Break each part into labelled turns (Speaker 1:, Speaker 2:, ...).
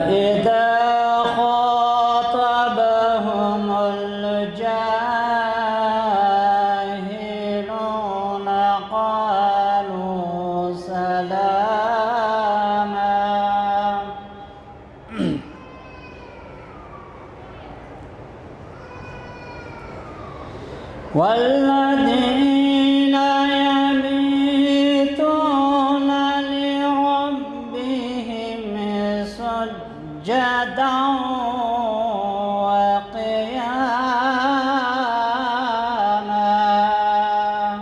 Speaker 1: إذا خاطبهم الجاهلون قالوا سلاما والذين يبيتون لربهم سجدا وقياما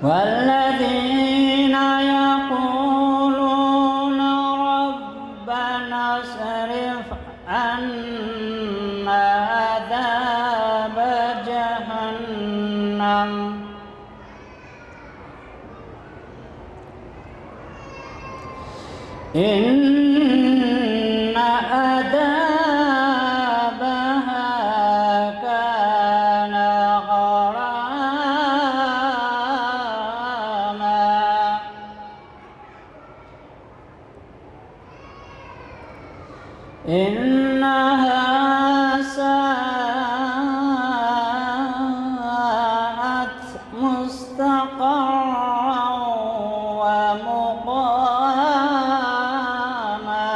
Speaker 1: والذين يقولون ربنا اصرف عنا عذاب جهنم إن عذابها كان غراما إنها ساءت مستقرا ومقاما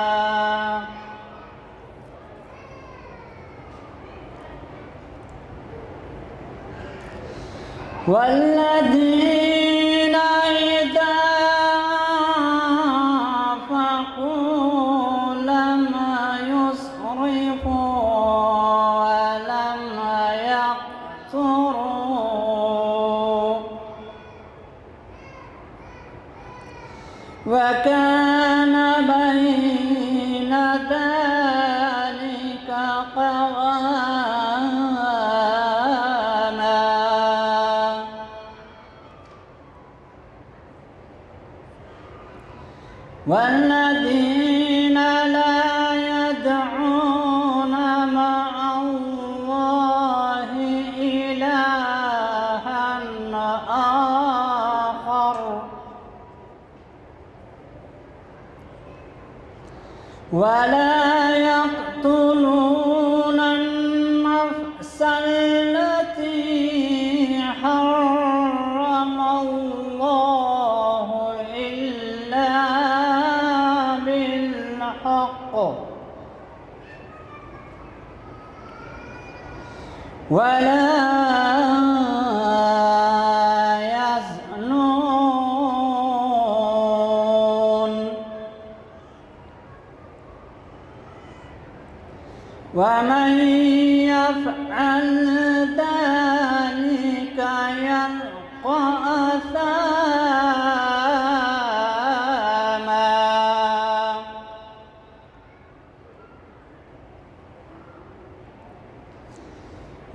Speaker 1: والذين إذا أنفقوا لم يسرفوا ولم يقتروا وكان بين ذلك قواما والذين لا يدعون مع الله إلها آخر ولا يقتلون النفس التي حرم الله إلا بالحق ولا يزنون ومن يفعل ذلك يلقى أثاما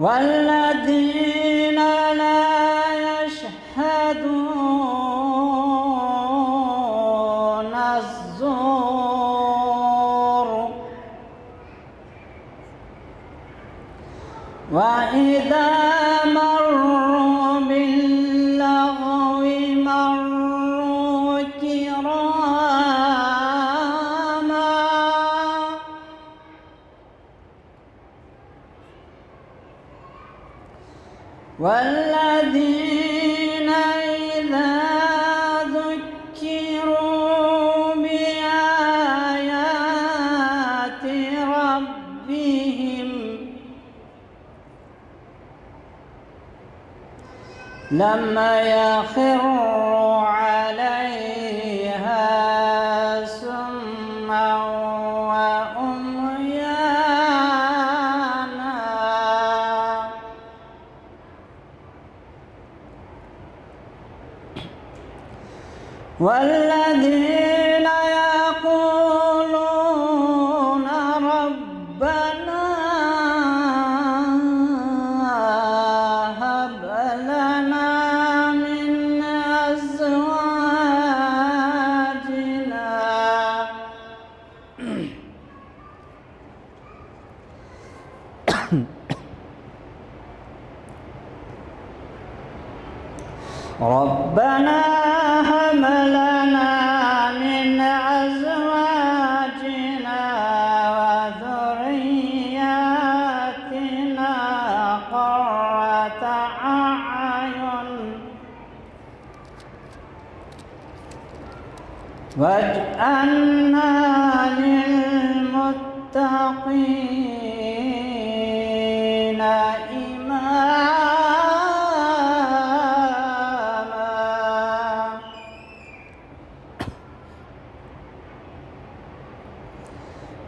Speaker 1: والذين لا يشهدون الزور وإذا مروا باللغو مروا كراما والذين إذا ذكروا بآيات ربهم لم يخروا عليها سما وعميانا والذين يقولون ربنا هب لنا من أزواجنا ربنا واجعلنا للمتقين إماما.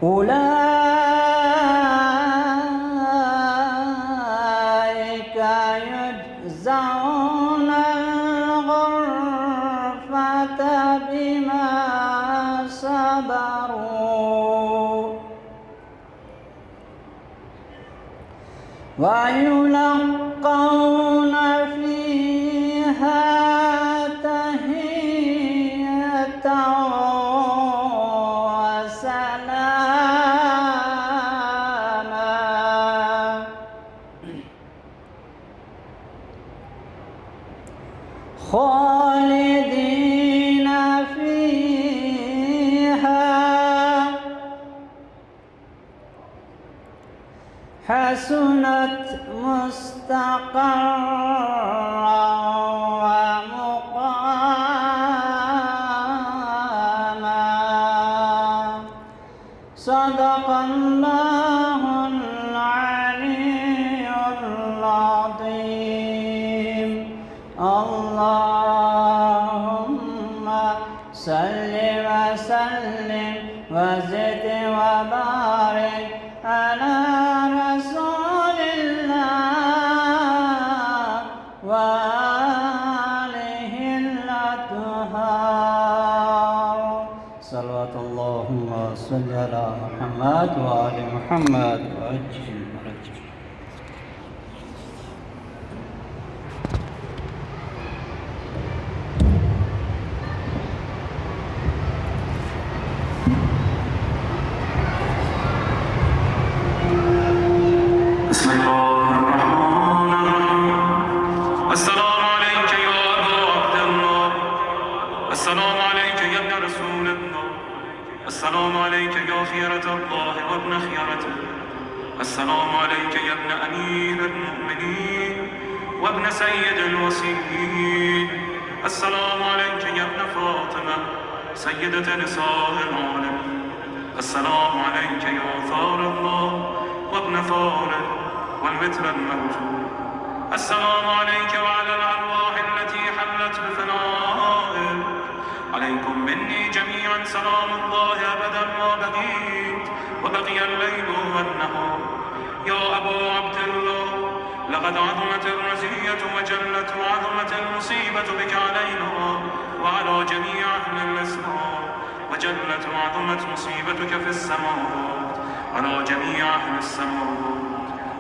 Speaker 1: أولئك يجزون الغرفة بما صبروا ويلقون فيها تحية وسلاما. خالدين فيها حسنت مستقرا ومقاما. صدق الله العلي العظيم. اللهم صل وسلم وزد وبارك على رسول الله وآله الأطهار. صلوات اللهم صل على محمد وآل محمد وعجل فرجه.
Speaker 2: بسم الله الرحمن الرحيم. السلام عليك يا أبا عبد الله. السلام عليك يا ابن رسول الله. السلام عليك يا خيرة الله وابن خيرته. السلام عليك يا ابن أمير المؤمنين وابن سيد الوصيين. السلام عليك يا ابن فاطمة سيدة نساء العالمين. السلام عليك يا ثار الله وابن ثاره والوتر الموجود. السلام عليك وعلى الأرواح التي حلت بفنائك. عليكم مني جميعا سلام الله أبدا ما بقيت وبقي الليل والنهار. يا أبا عبد الله، لقد عظمت الرزية وجلت وعظمت المصيبة بك علينا وعلى جميع أهل الإسلام، وجلت وعظمت مصيبتك في السماوات على جميع أهل السماوات.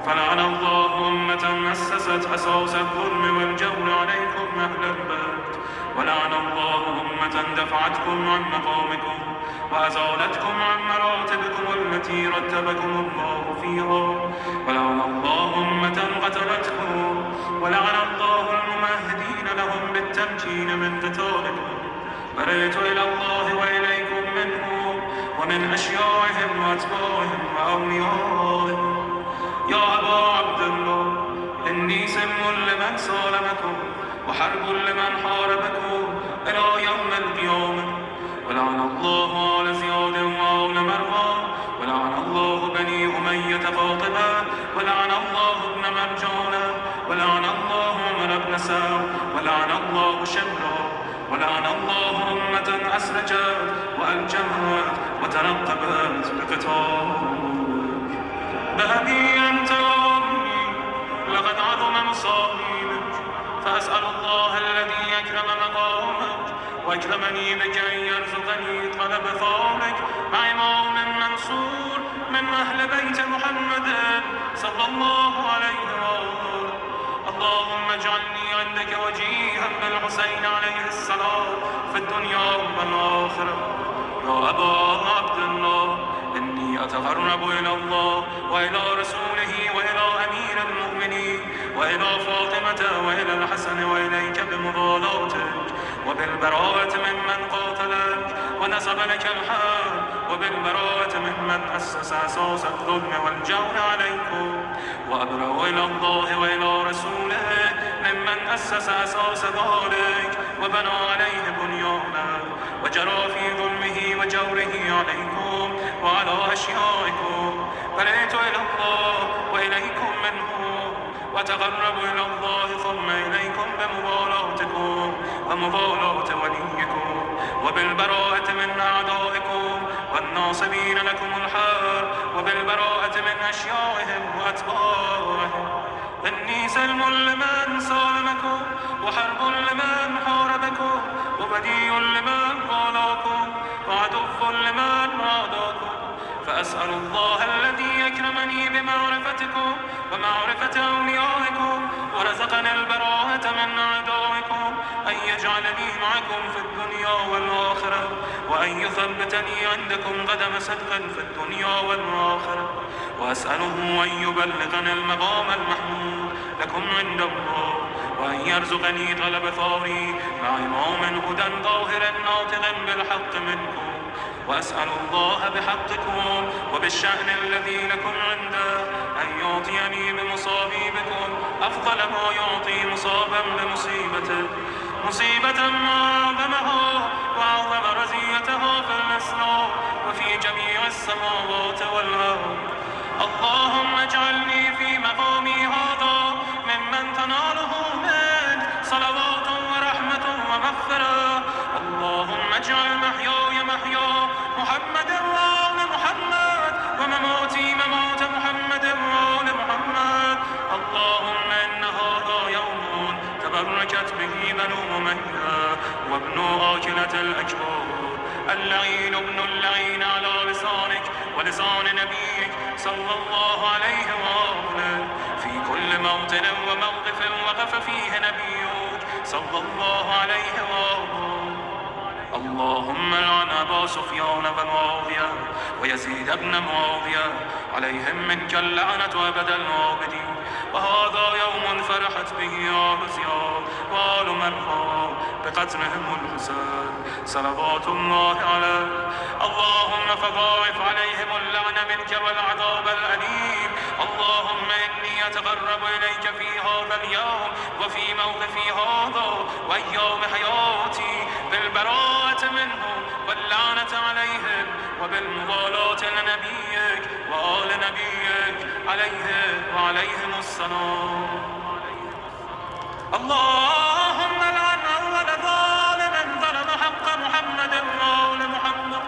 Speaker 2: فلعن الله أمة أسست أساس الظلم والجور عليكم أهل البيت، ولعن الله أمة دفعتكم عن مقامكم وأزالتكم عن مراتبكم التي رتبكم الله فيها، ولعن الله أمة قتلتكم، ولعن الله الممهدين لهم بالتمكين من قتالكم. بريت إلى الله وإليكم منهم ومن أشياعهم وأتباعهم وأوليائهم. يا أبا عبد الله، إني سلم لمن سالمكم وحرب لمن حاربكم إلى يوم القيامة. ولعن الله آل زياد وآل مروان، ولعن الله بني أمية قاطبة، ولعن الله ابن مرجانة، ولعن الله عمر بن سعد، ولعن الله شمرا، ولعن الله أمة أسرجت وألجمت وترقبت بقتال. بأبي أنت وأمي لقد عظم مصائبك، فأسأل الله الذي أكرم مقامك وأكرمني بك أن يرزقني طلب ثارك مع إمام منصور من أهل بيت محمد صلى الله عليه وآله. اللهم اجعلني عندك وجيها بالحسين عليه السلام في الدنيا والآخرة. يا أبا عبد الله، إني أتقرب إلى الله وإلى رسوله وإلى أمير المؤمنين وإلى فاطمة وإلى الحسن وإليك بمضالاتك وبالبراءة ممن قاتلك ونسب لك الحال، وبالبراءة ممن أسس أساس الظلم والجور عليكم، وأبرأ إلى الله وإلى رسوله ممن أسس أساس ذلك وبنى عليه بنيانه وجرى في عليكم وعلى أشيائكم، برئت إلى الله وإليكم منه، وتقرب إلى الله ثم إليكم بمبالاتكم ومبالاة وليكم، وبالبراءة من أعدائكم والناصبين لكم الحال، وبالبراءة من أشيائهم وأتباعهم. إني سلم لمن سالمكم، وحرب لمن حاربكم، وبدي لمن والاكم، وعدو لمن عاداكم. فأسأل الله الذي يكرمني بمعرفتكم ومعرفة أوليائكم ورزقني البراءة من أعدائكم أن يجعلني معكم في الدنيا والآخرة، وأن يثبتني عندكم قدم صدق في الدنيا والآخرة، وأسأله أن يبلغني المقام المحمود لكم عند الله، وأن يرزقني طلب ثاري مع إمام هدى طاهر ناطق بالحق منكم، وأسأل الله بحقكم وبالشأن الذي لكم عنده أن يعطيني بمصابيبكم أفضل ما يعطي مصابا بمصيبته، مصيبة ما أعظمها وأعظم رزيتها في الإسلام وفي جميع السماوات والأرض. اللهم اجعلني في مقامي هذا ممن تناله منك صلوات ورحمة ومغفرة. اللهم اجعل محياي محيا محمد وآل محمد، ومماتي ممات محمد وآل محمد. اللهم إن هذا يوم تبركت به بنو أمية وابن آكلة الأكبار، اللعين ابن اللعين على لسانك ولسان نبيك صلى الله عليه وآله، في كل موطن وموقف وقف فيه نبيك صلى الله عليه وآله. اللهم لعن أبا سفيان ومعاوية ويزيد بن معاوية، عليهم منك اللعنة أبد العابدين. وهذا يوم فرحت به آل زياد وآل مرحوم بقتلهم الحسين صلوات الله عليه. اللهم فضاعف عليهم اللعن منك والعذاب الأليم. اللهم إني أتقرب إليك في هذا اليوم وفي موقفي هذا وأيام حياتي بالبراءة منهم واللعنة عليهم وبالموالاة لنبيك وآل نبيك عليه وعليهم السلام. اللهم لعن أول ظالم ظلم حق محمد وآل محمد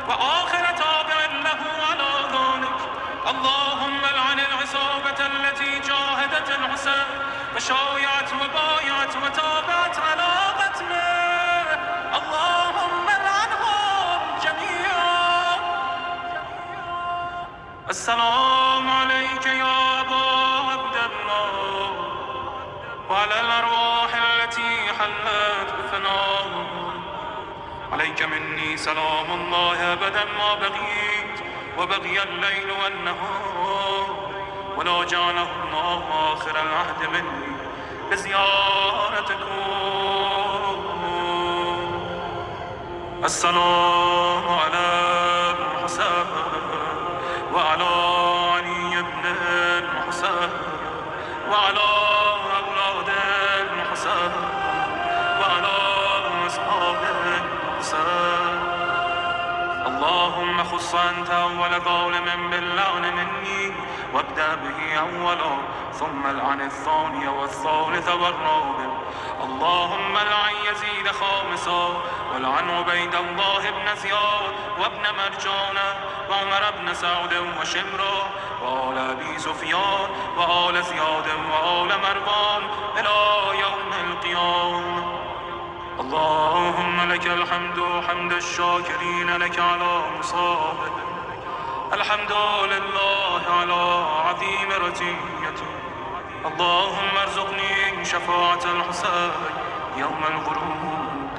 Speaker 2: وآخر تابع له على ذلك. اللهم لعن العصابة التي جاهدت الحسين وشايعت وبايعت وتابعت على قتله. اللهم لعنهم جميعا. السلام عليك يا أبا عبد الله وعلى الأرواح التي حلت بفناء. عليك مني سلام الله أبدا ما بقيت وبقي الليل والنهار، ولا جعله الله آخر العهد مني بزيارتكم. السلام على الحسين وعلى علي بن الحسين وعلى أولاد الحسين وعلى أصحاب الحسين. اللهم خص أنت أول ظالم باللعن مني، وابدأ به أولا ثم العن الثاني والثالث والرابع. اللهم لعن يزيد خامسا، ولعن عبيد الله بن زياد وابن مرجانة وعمر بن سعد وشمرا وآل أبي سفيان وآل زياد وآل مروان إلى يوم القيامة. اللهم لك الحمد حمد الشاكرين لك على مصابه، الحمد لله على عظيم رزيته. اللهم ارزقني شفاعة الحسين يوم الغروب،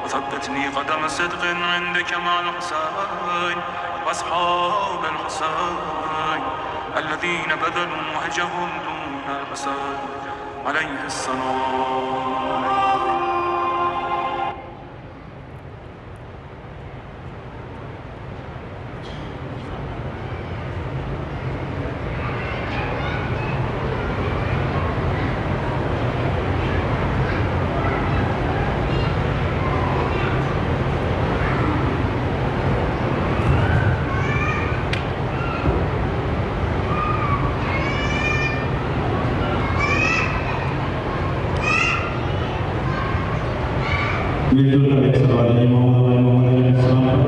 Speaker 2: وثبتني قدم صدق عندك مع الحسين وأصحاب الحسين الذين بذلوا وهجهم دون الحسين عليه السلام.
Speaker 3: مل جل کر ایک سوال ہے محمد علیہ السلام پر.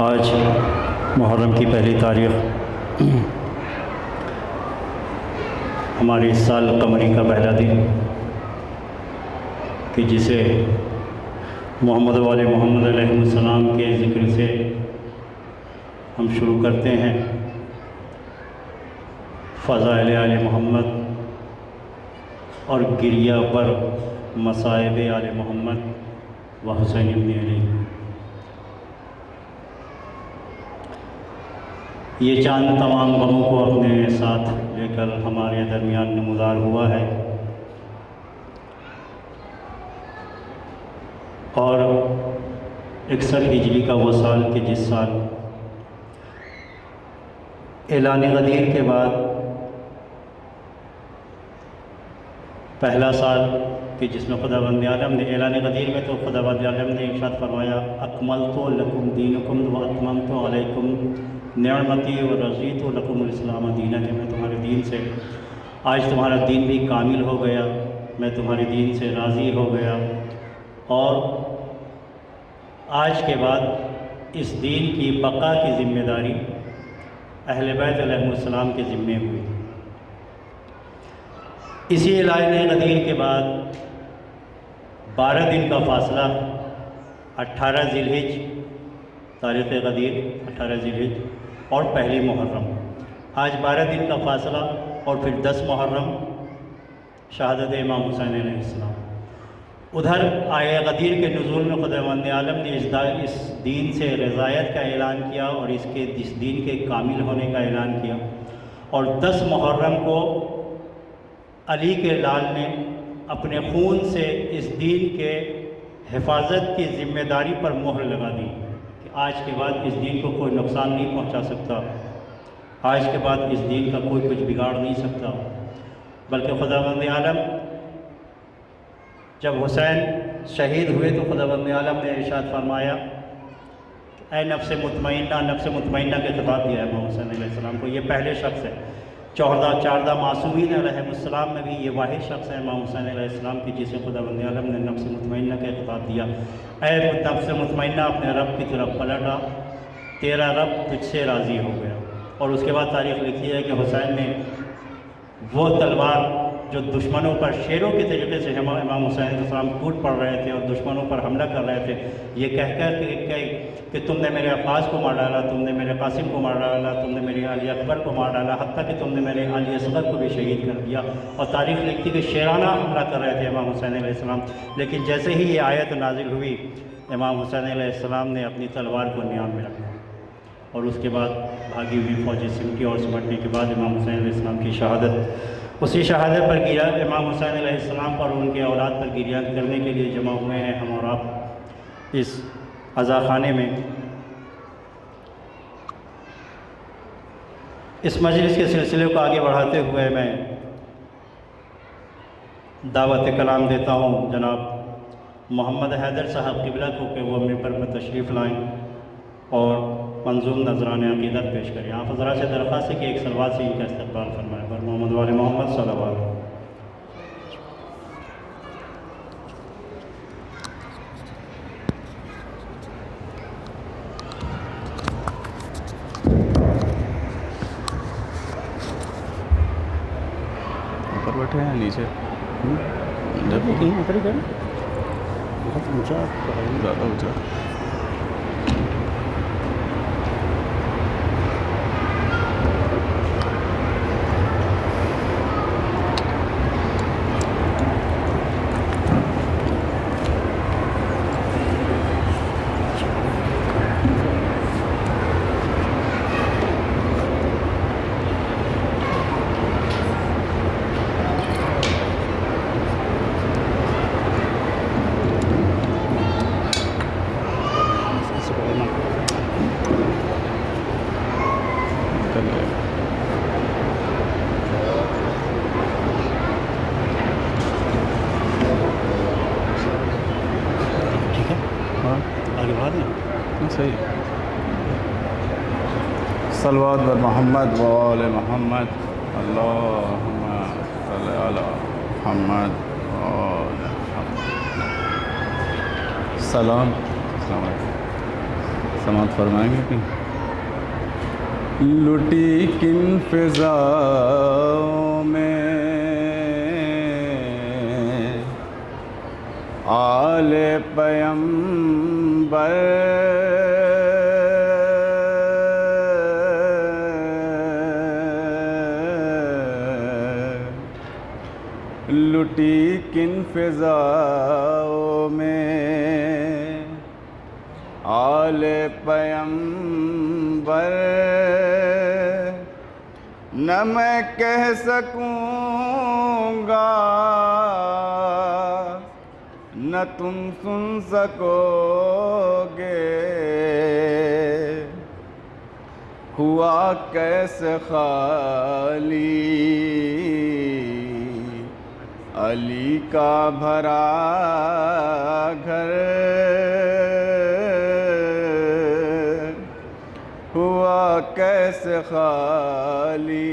Speaker 4: آج محرم کی پہلی تاریخ ہمارے اس سال قمری کا پہلا دن کہ جسے محمد والے محمد علیہ السلام کے ذکر سے ہم شروع کرتے ہیں. فضائل آل محمد اور گریہ پر مصائب آل محمد و حسین ابن علی. یہ چاند تمام غموں کو اپنے ساتھ لے کر ہمارے درمیان نمودار ہوا ہے اور 61 ہجری کا وہ سال کہ جس سال اعلان غدیر کے بعد پہلا سال کہ جس میں خداوند عالم نے اعلان غدیر میں تو خداوند عالم نے ارشاد فرمایا اکملت لکم دینکم و اتممت علیکم نعمتی و رضیت لکم الاسلام دینا کہ میں تمہارے دین سے آج تمہارا دین بھی کامل ہو گیا، میں تمہارے دین سے راضی ہو گیا اور آج کے بعد اس دین کی بقا کی ذمہ داری اہل بیت علیہ السلام کے ذمے ہوئی. اسی اعلان غدیر کے بعد 12 دن کا فاصلہ 18 ذی الحجہ تاریخ غدیر 18 ذی الحجہ اور پہلی محرم. آج 12 دن کا فاصلہ اور پھر 10 محرم شہادت امام حسین علیہ السلام. ادھر آیہ غدیر کے نزول میں خداوند عالم نے اس دین سے رضایت کا اعلان کیا اور اس دین کے کامل ہونے کا اعلان کیا اور 10 محرم کو علی کے لال نے اپنے خون سے اس دین کے حفاظت کی ذمہ داری پر مہر لگا دی کہ آج کے بعد اس دین کو کوئی نقصان نہیں پہنچا سکتا، آج کے بعد اس دین کا کوئی کچھ بگاڑ نہیں سکتا. بلکہ خداوند عالم جب حسین شہید ہوئے تو خداوند عالم نے ارشاد فرمایا اے نفس مطمئنہ کے خطاب دیا ہے امام حسین علیہ السلام کو. یہ پہلے شخص ہے 14 معصومین علیہ السلام میں بھی یہ واحد شخص ہے امام حسین علیہ السلام کی جسے خداوند عالم نے نفس مطمئنہ کا خطاب دیا. اے نفس مطمئنہ اپنے رب کی طرف پلٹ آ، تیرا رب تجھ سے راضی ہو گیا. اور اس کے بعد تاریخ لکھی ہے کہ حسین نے وہ تلوار جو دشمنوں پر شیروں کے طریقے سے امام حسین علیہ السلام ٹوٹ پڑ رہے تھے اور دشمنوں پر حملہ کر رہے تھے، یہ کہہ کر کہ تم نے میرے عباس کو مار ڈالا، تم نے میرے قاسم کو مار ڈالا، تم نے میرے علی اکبر کو مار ڈالا، حتیٰ کہ تم نے میرے علی اصغر کو بھی شہید کر دیا. اور تاریخ لکھتی کہ شیرانہ حملہ کر رہے تھے امام حسین علیہ السلام. لیکن جیسے ہی یہ آیت نازل ہوئی امام حسین علیہ السلام نے اپنی تلوار کو نیام میں رکھا اور اس کے بعد بھاگی ہوئی فوجیں سمٹی اور سمٹنے کے بعد امام حسین علیہ السلام کی شہادت، اسی شہادت پر گریا امام حسین علیہ السلام پر اور ان کے اولاد پر گریہ کرنے کے لیے جمع ہوئے ہیں ہم اور آپ اس عزاخانے میں. اس مجلس کے سلسلے کو آگے بڑھاتے ہوئے میں دعوت کلام دیتا ہوں جناب محمد حیدر صاحب قبلہ کو کہ وہ ممبر پر تشریف لائیں اور منظوم نذران عقیدت پیش کریں. آپ حضرات سے درخواست ہے کہ ایک صلوات سے ان کا استقبال فرمائیں. پر محمد والے محمد صلی اللہ علیہ وسلم.
Speaker 5: اوپر بیٹھے ہیں نیچے
Speaker 4: بہت اونچا
Speaker 5: زیادہ اونچا. ہاں
Speaker 4: آگے بڑھا دیں.
Speaker 5: صحیح ہے. صلوات بر محمد و آل محمد. اللہم صلی علی محمد و آل محمد. سلام. السلام علیکم. سماعت فرمائیں گے کہ لٹی کن فضاؤں میں آل پیمبر لٹی کن فضاؤں میں آل پیمبر نہ میں کہہ سکوں گا نہ تم سن سکو گے ہوا کیسے خالی علی کا بھرا گھر ہوا کیسے خالی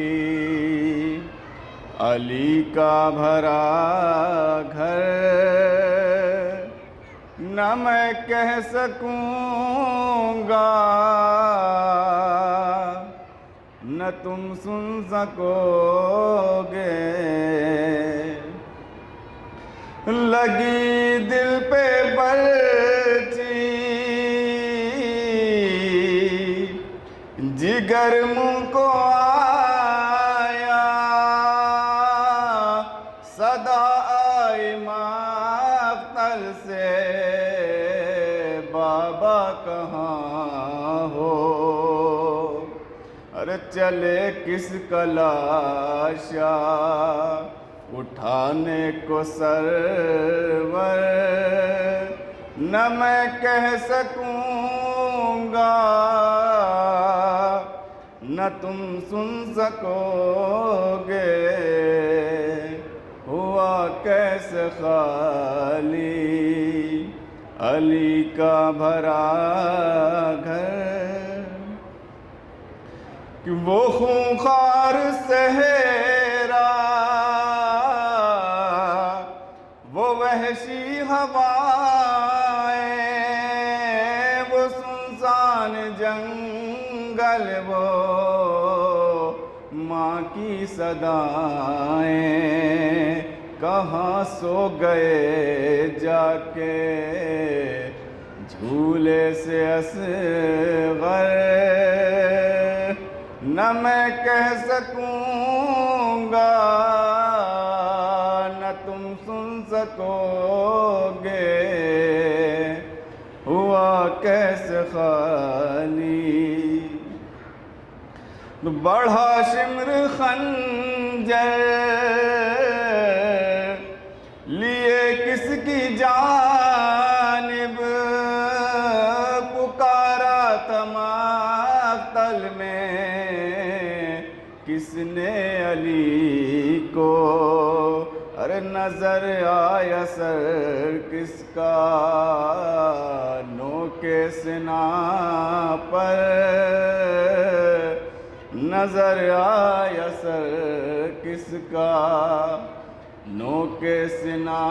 Speaker 5: علی کا بھرا گھر نہ میں کہہ سکوں گا نہ تم سن سکو گے لگی دل پہ برچی جگر منہ کو آیا صدا آئی مقتل سے بابا کہاں ہو ارے چلے کس کا لاشا اٹھانے کو سرور نہ میں کہہ سکوں گا نہ تم سن سکو گے ہوا کیسے خالی علی کا بھرا گھر کہ وہ خونخوار صحرا وہ وحشی ہوائیں وہ سنسان جنگل وہ ماں کی صدائیں کہاں سو گئے جا کے جھولے سے اصغر نہ میں کہہ سکوں گا نہ تم سن سکو گے ہوا کیسے خالی بڑھا شمر خنجر لیے کس کی جانب پکارا مقتل میں کس نے علی کو ارے نظر آیا سر کس کا نو کے سنا پر نظر آیا سر کس کا نو کے سنا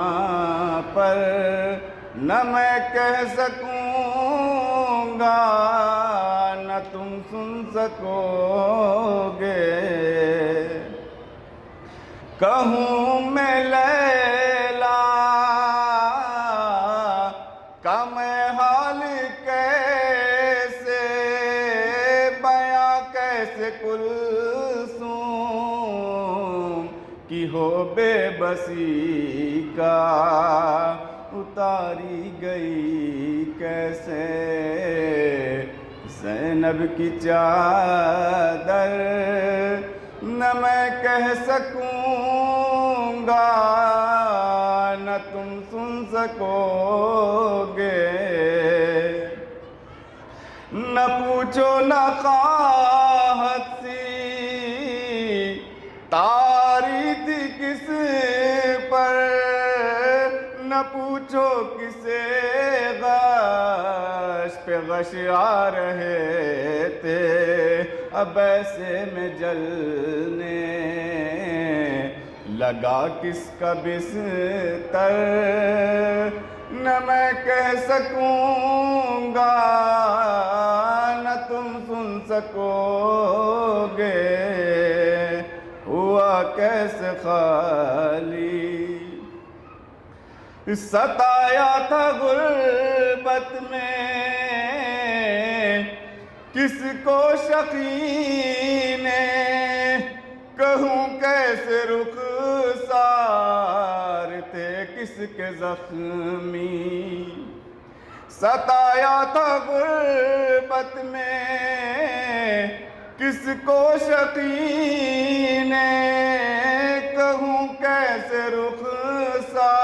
Speaker 5: پر نہ میں کہہ سکوں گا نہ تم سن سکو گے کہوں میں لیلا کا میں حال کیسے بیاں کیسے کلثوم کی ہو بے بسی کا اتاری گئی کیسے زینب کی چادر نہ میں کہہ سکوں گا نہ تم سن سکو گے نہ پوچھو نہ خواہت سی تاری تھی کس پر نہ پوچھو کسے غم پہ غش آ رہے تھے، اب ایسے میں جلنے لگا کس کا بستر، نہ میں کہہ سکوں گا نہ تم سن سکو گے، ہوا کیسے خالی۔ ستایا تھا غربت میں کس کو شقی نے، کہوں کیسے رخسار تھے کس کے زخمی۔ ستایا تھا غربت میں کس کو شقی نے، کہوں کیسے رخسار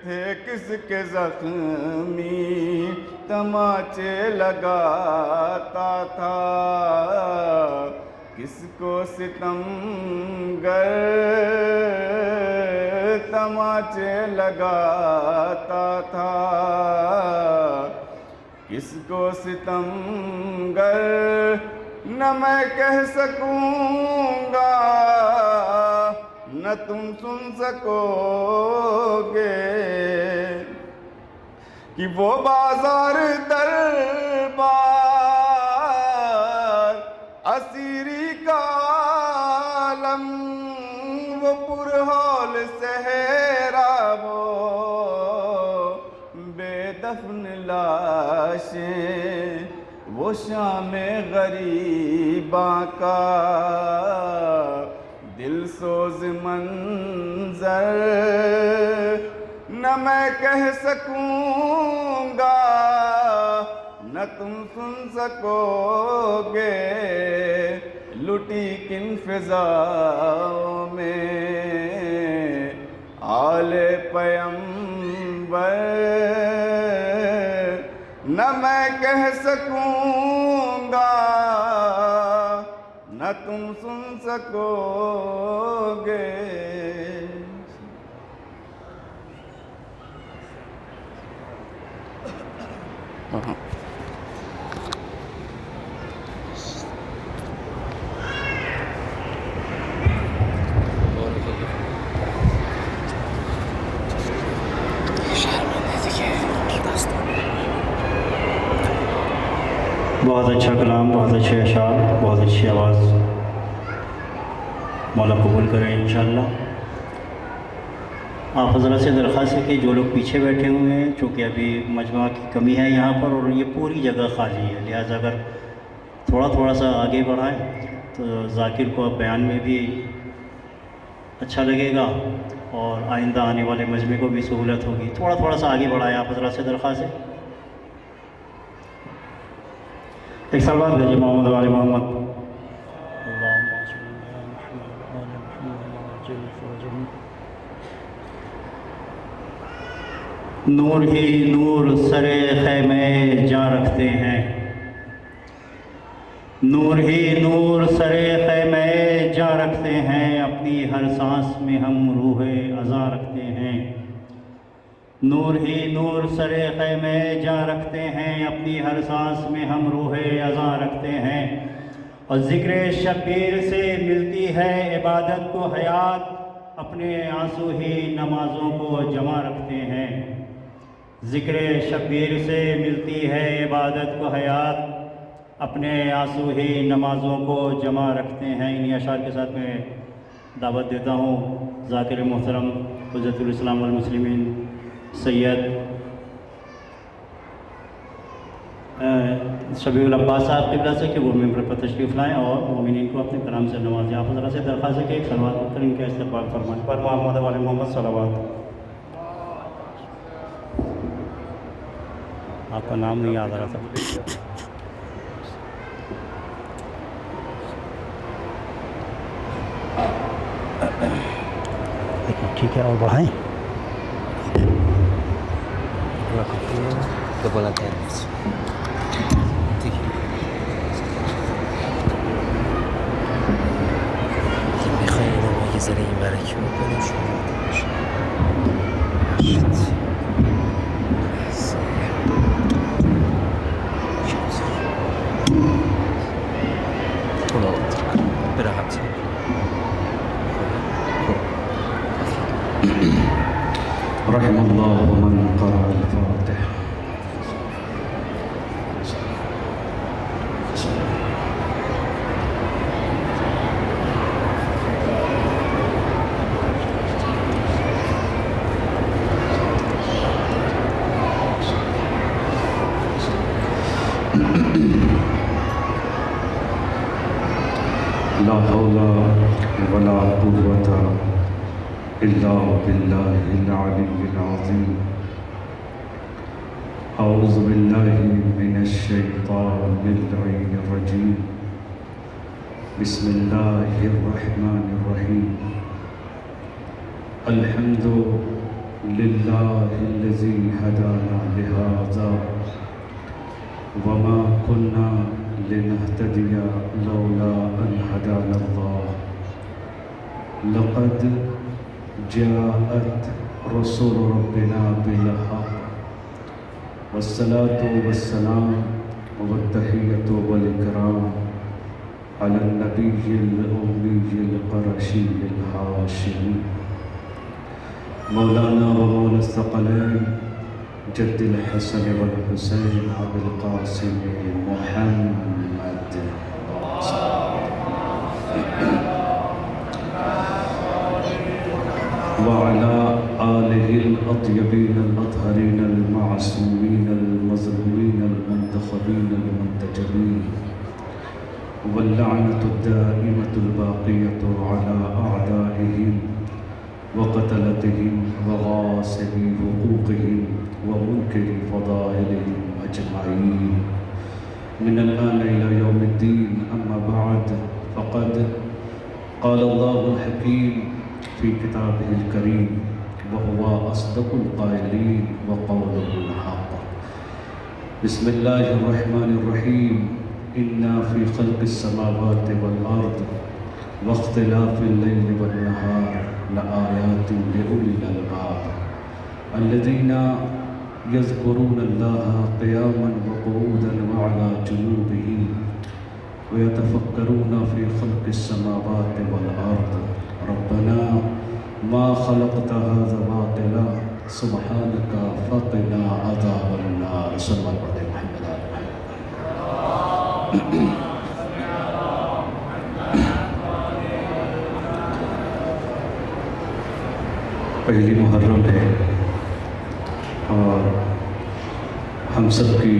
Speaker 5: تھے کس کے زخمی۔ تماچے لگاتا تھا کس کو ستمگر، تماچے لگاتا تھا کس کو ستمگر، نہ میں کہہ سکوں گا نہ تم سن سکو گے، کہ وہ بازار دربار اسیری کا عالم، وہ پرہول صحرا وہ بے دفن لاشیں، وہ شام غریباں کا دل سوز منظر، نہ میں کہہ سکوں گا نہ تم سن سکو گے، لٹی کن فضاؤں میں آل پیمبر، نہ میں کہہ سکوں گا نہ تم سن سکو گے۔
Speaker 4: بہت اچھا کلام، بہت اچھے اشعار، بہت اچھی آواز، مولا قبول کریں انشاءاللہ۔ آپ حضرات سے درخواست ہے کہ جو لوگ پیچھے بیٹھے ہوئے ہیں، چونکہ ابھی مجمع کی کمی ہے یہاں پر اور یہ پوری جگہ خالی ہے، لہٰذا اگر تھوڑا سا آگے بڑھائیں تو ذاکر کو اب بیان میں بھی اچھا لگے گا اور آئندہ آنے والے مجمع کو بھی سہولت ہوگی۔ تھوڑا سا آگے بڑھائیں آپ حضرات سے درخواست ہے۔ ایک سلوات بھیجیے محمد وعلی محمد۔ نور ہی نور سرے خیمے جاں رکھتے ہیں، نور ہی نور سرے خیمے جاں رکھتے ہیں، اپنی ہر سانس میں ہم روح ازاں رکھتے ہیں۔ نور ہی نور سرے خیمے جاں رکھتے ہیں، اپنی ہر سانس میں ہم روح ازاں رکھتے ہیں، اور ذکر شبیر سے ملتی ہے عبادت کو حیات، اپنے آنسو ہی نمازوں کو جمع رکھتے ہیں۔ ذکر شبیر سے ملتی ہے عبادت کو حیات، اپنے آنسو ہی نمازوں کو جمع رکھتے ہیں۔ انہی اشعار کے ساتھ میں دعوت دیتا ہوں ذاکر محترم حجت الاسلام والمسلمین سید شبیع العباس صاحب قبلہ سے کہ وہ ممبر پر تشریف لائیں اور مومنین کو اپنے کرام سے نوازیں۔ آپ حضرات سے درخواست ہے کہ ایک صلوات کریم کا استقبال فرمائیں۔ پر محمد وعلی محمد صلوات۔ آپ کا نام نہیں یاد آ رہا تھا۔ ٹھیک ہے اور بڑھائیں۔
Speaker 6: Shit. لا حول ولا قوة إلا بالله العلي العظيم أعوذ بالله من الشيطان اللعين الرجيم بسم الله الرحمن الرحيم الحمد لله الذي هدانا لهذا وما كنا لنهتدي لولا أن هدانا الله لقد جاءت رسول ربنا بالحق والصلاة والسلام والتحية والإكرام على النبي الأمي القرشي الهاشمي مولانا ومولى الثقلين جد الحسن والحسين أبي القاسم محمد وعلى آله الأطيبين الأطهرين المعصومين المظلومين المنتخبين المنتجبين واللعنة الدائمة الباقية على أعدائهم وقتلتهم وغاصبي حقوقهم ومنكر فضائلهم أجمعين من الآن إلى يوم الدين أما بعد فقد قال الله الحكيم في كتابه الكريم وهو أصدق القائلين وقوله الحق بسم الله الرحمن الرحيم إنا في خلق السماوات والأرض واختلاف الليل والنهار لآيات لأولي الألباب الذين يذكرون الله قياما وقعودا وعلى جنوبهم ويتفكرون في خلق السماوات والأرض ربنا ما خلقت هذا باطلا سبحانك فقنا عذاب النار صلى الله عليه محمد پہلی محرم ہے اور ہم سب کی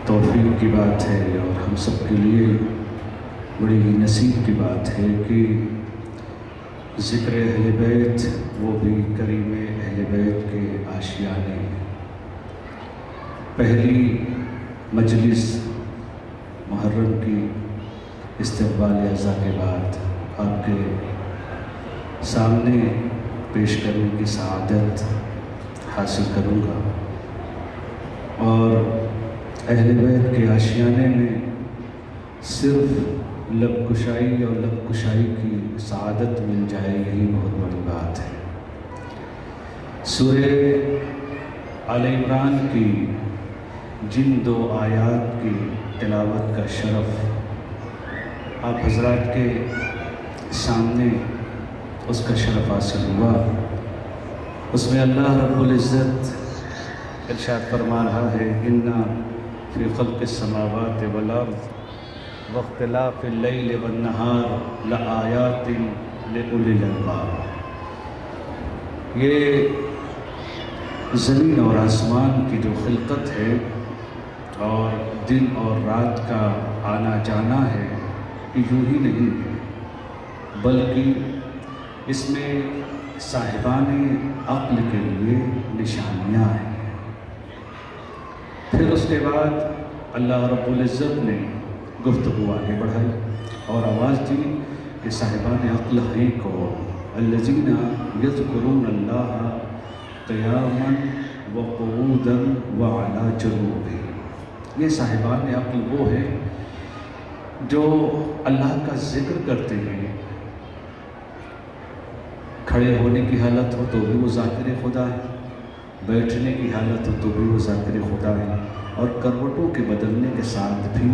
Speaker 6: توفیق کی بات ہے اور ہم سب کے لیے بڑی ہی نصیب کی بات ہے کہ ذکر اہل بیت وہ بھی کریم اہل بیت کے آشیانے ہیں۔ پہلی مجلس محرم کی استقبال اعزا کے بعد آپ کے سامنے پیش کرنے کی سعادت حاصل کروں گا اور اہل بیت کے آشیانے میں صرف لب کشائی اور لب کشائی کی سعادت مل جائے یہی بہت بڑی بات ہے۔ سورہ آل عمران کی جن 2 آیات کی تلاوت کا شرف آپ حضرات کے سامنے اس کا شرف حاصل ہوا۔ اس میں اللہ رب العزت ارشاد فرما رہا ہے اِنَّا فِي خَلْقِ السَّمَاوَاتِ وَالْأَرْضِ وَاخْتِلَافِ اللَّيْلِ وَالنَّهَارِ لَآيَاتٍ لِأُولِي الْأَلْبَابِ۔ یہ زمین اور آسمان کی جو خلقت ہے اور دن اور رات کا آنا جانا ہے یہ یوں ہی نہیں ہے بلکہ اس میں صاحبان عقل کے لیے نشانیاں ہیں۔ پھر اس کے بعد اللہ رب العزت نے گفتگو آگے بڑھائی اور آواز دی کہ صاحبان عقل ہیں کون؟ الذین یذکرون اللہ قیاما وقعودا وعلی جنوبہم۔ یہ صاحبان عقل وہ ہیں جو اللہ کا ذکر کرتے ہیں، کھڑے ہونے کی حالت ہو تو بھی وہ ذاکر خدا ہے، بیٹھنے کی حالت ہو تو بھی وہ ذاکر خدا ہے، اور کروٹوں کے بدلنے کے ساتھ بھی